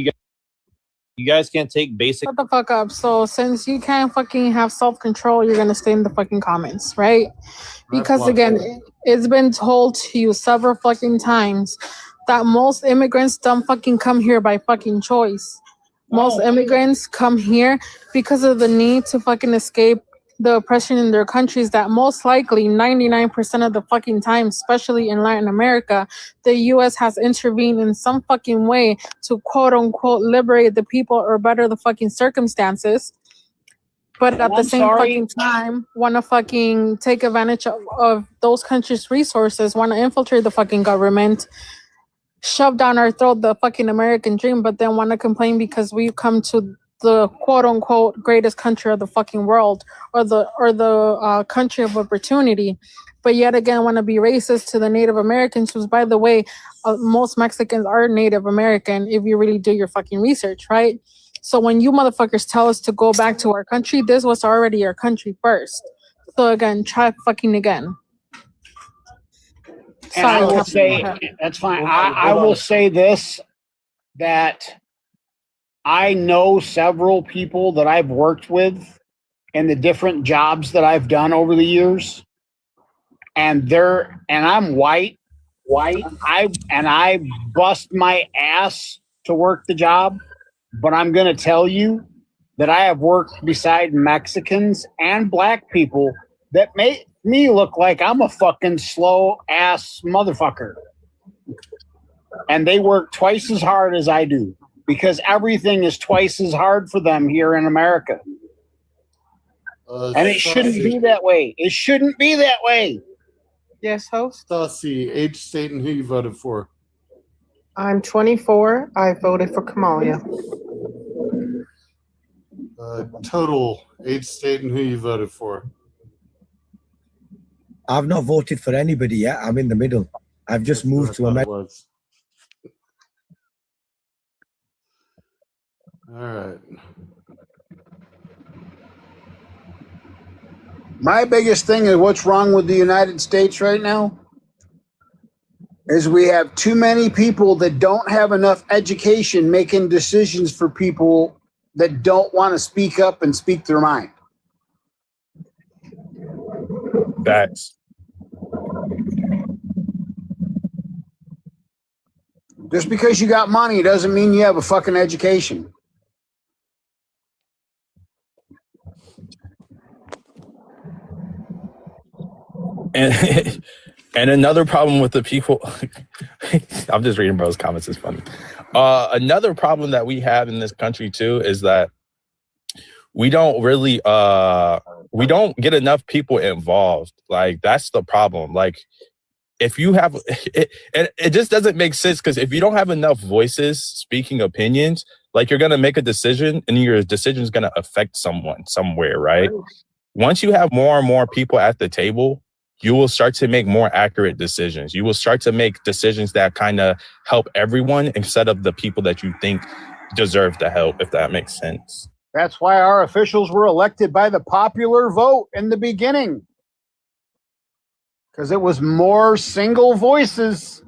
you guys can't take basic. Shut the fuck up. So since you can't fucking have self-control, you're gonna stay in the fucking comments, right? Because again, it's been told to you several fucking times that most immigrants don't fucking come here by fucking choice. Most immigrants come here because of the need to fucking escape the oppression in their countries that most likely 99% of the fucking time, especially in Latin America, the US has intervened in some fucking way to quote unquote liberate the people or better the fucking circumstances. But at the same fucking time, want to fucking take advantage of those countries' resources, want to infiltrate the fucking government, shove down our throat the fucking American dream, but then want to complain because we've come to the quote unquote greatest country of the fucking world, or the country of opportunity, but yet again want to be racist to the Native Americans, who's, by the way, most Mexicans are Native American if you really do your fucking research, right? So when you motherfuckers tell us to go back to our country, this was already our country first. So again, try fucking again. And I will say, that's fine. I will say this, that I know several people that I've worked with in the different jobs that I've done over the years, and I'm white. I bust my ass to work the job, but I'm going to tell you that I have worked beside Mexicans and black people that make me look like I'm a fucking slow ass motherfucker. And they work twice as hard as I do, because everything is twice as hard for them here in America. And it shouldn't be that way. It shouldn't be that way. Yes, host. Stassi, age, state, and who you voted for. I'm 24. I voted for Kamala. Total age, state, and who you voted for. I've not voted for anybody yet. I'm in the middle. I've just moved to America. All right. My biggest thing is what's wrong with the United States right now is we have too many people that don't have enough education making decisions for people that don't want to speak up and speak their mind. Facts. Just because you got money doesn't mean you have a fucking education. And and another problem with the people, I'm just reading bro's comments. It's funny. Another problem that we have in this country too is that we don't really we don't get enough people involved. Like that's the problem. Like if you have it just doesn't make sense, because if you don't have enough voices speaking opinions, like you're gonna make a decision and your decision is gonna affect someone somewhere, right? Once you have more and more people at the table, you will start to make more accurate decisions. You will start to make decisions that kind of help everyone instead of the people that you think deserve the help, if that makes sense. That's why our officials were elected by the popular vote in the beginning. Because it was more single voices.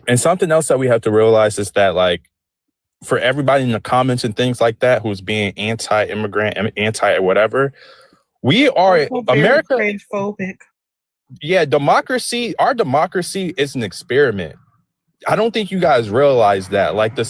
And something else that we have to realize is that, like, for everybody in the comments and things like that who's being anti-immigrant, anti-whatever, we are America. Phobic. Yeah, democracy. Our democracy is an experiment. I don't think you guys realize that. Like the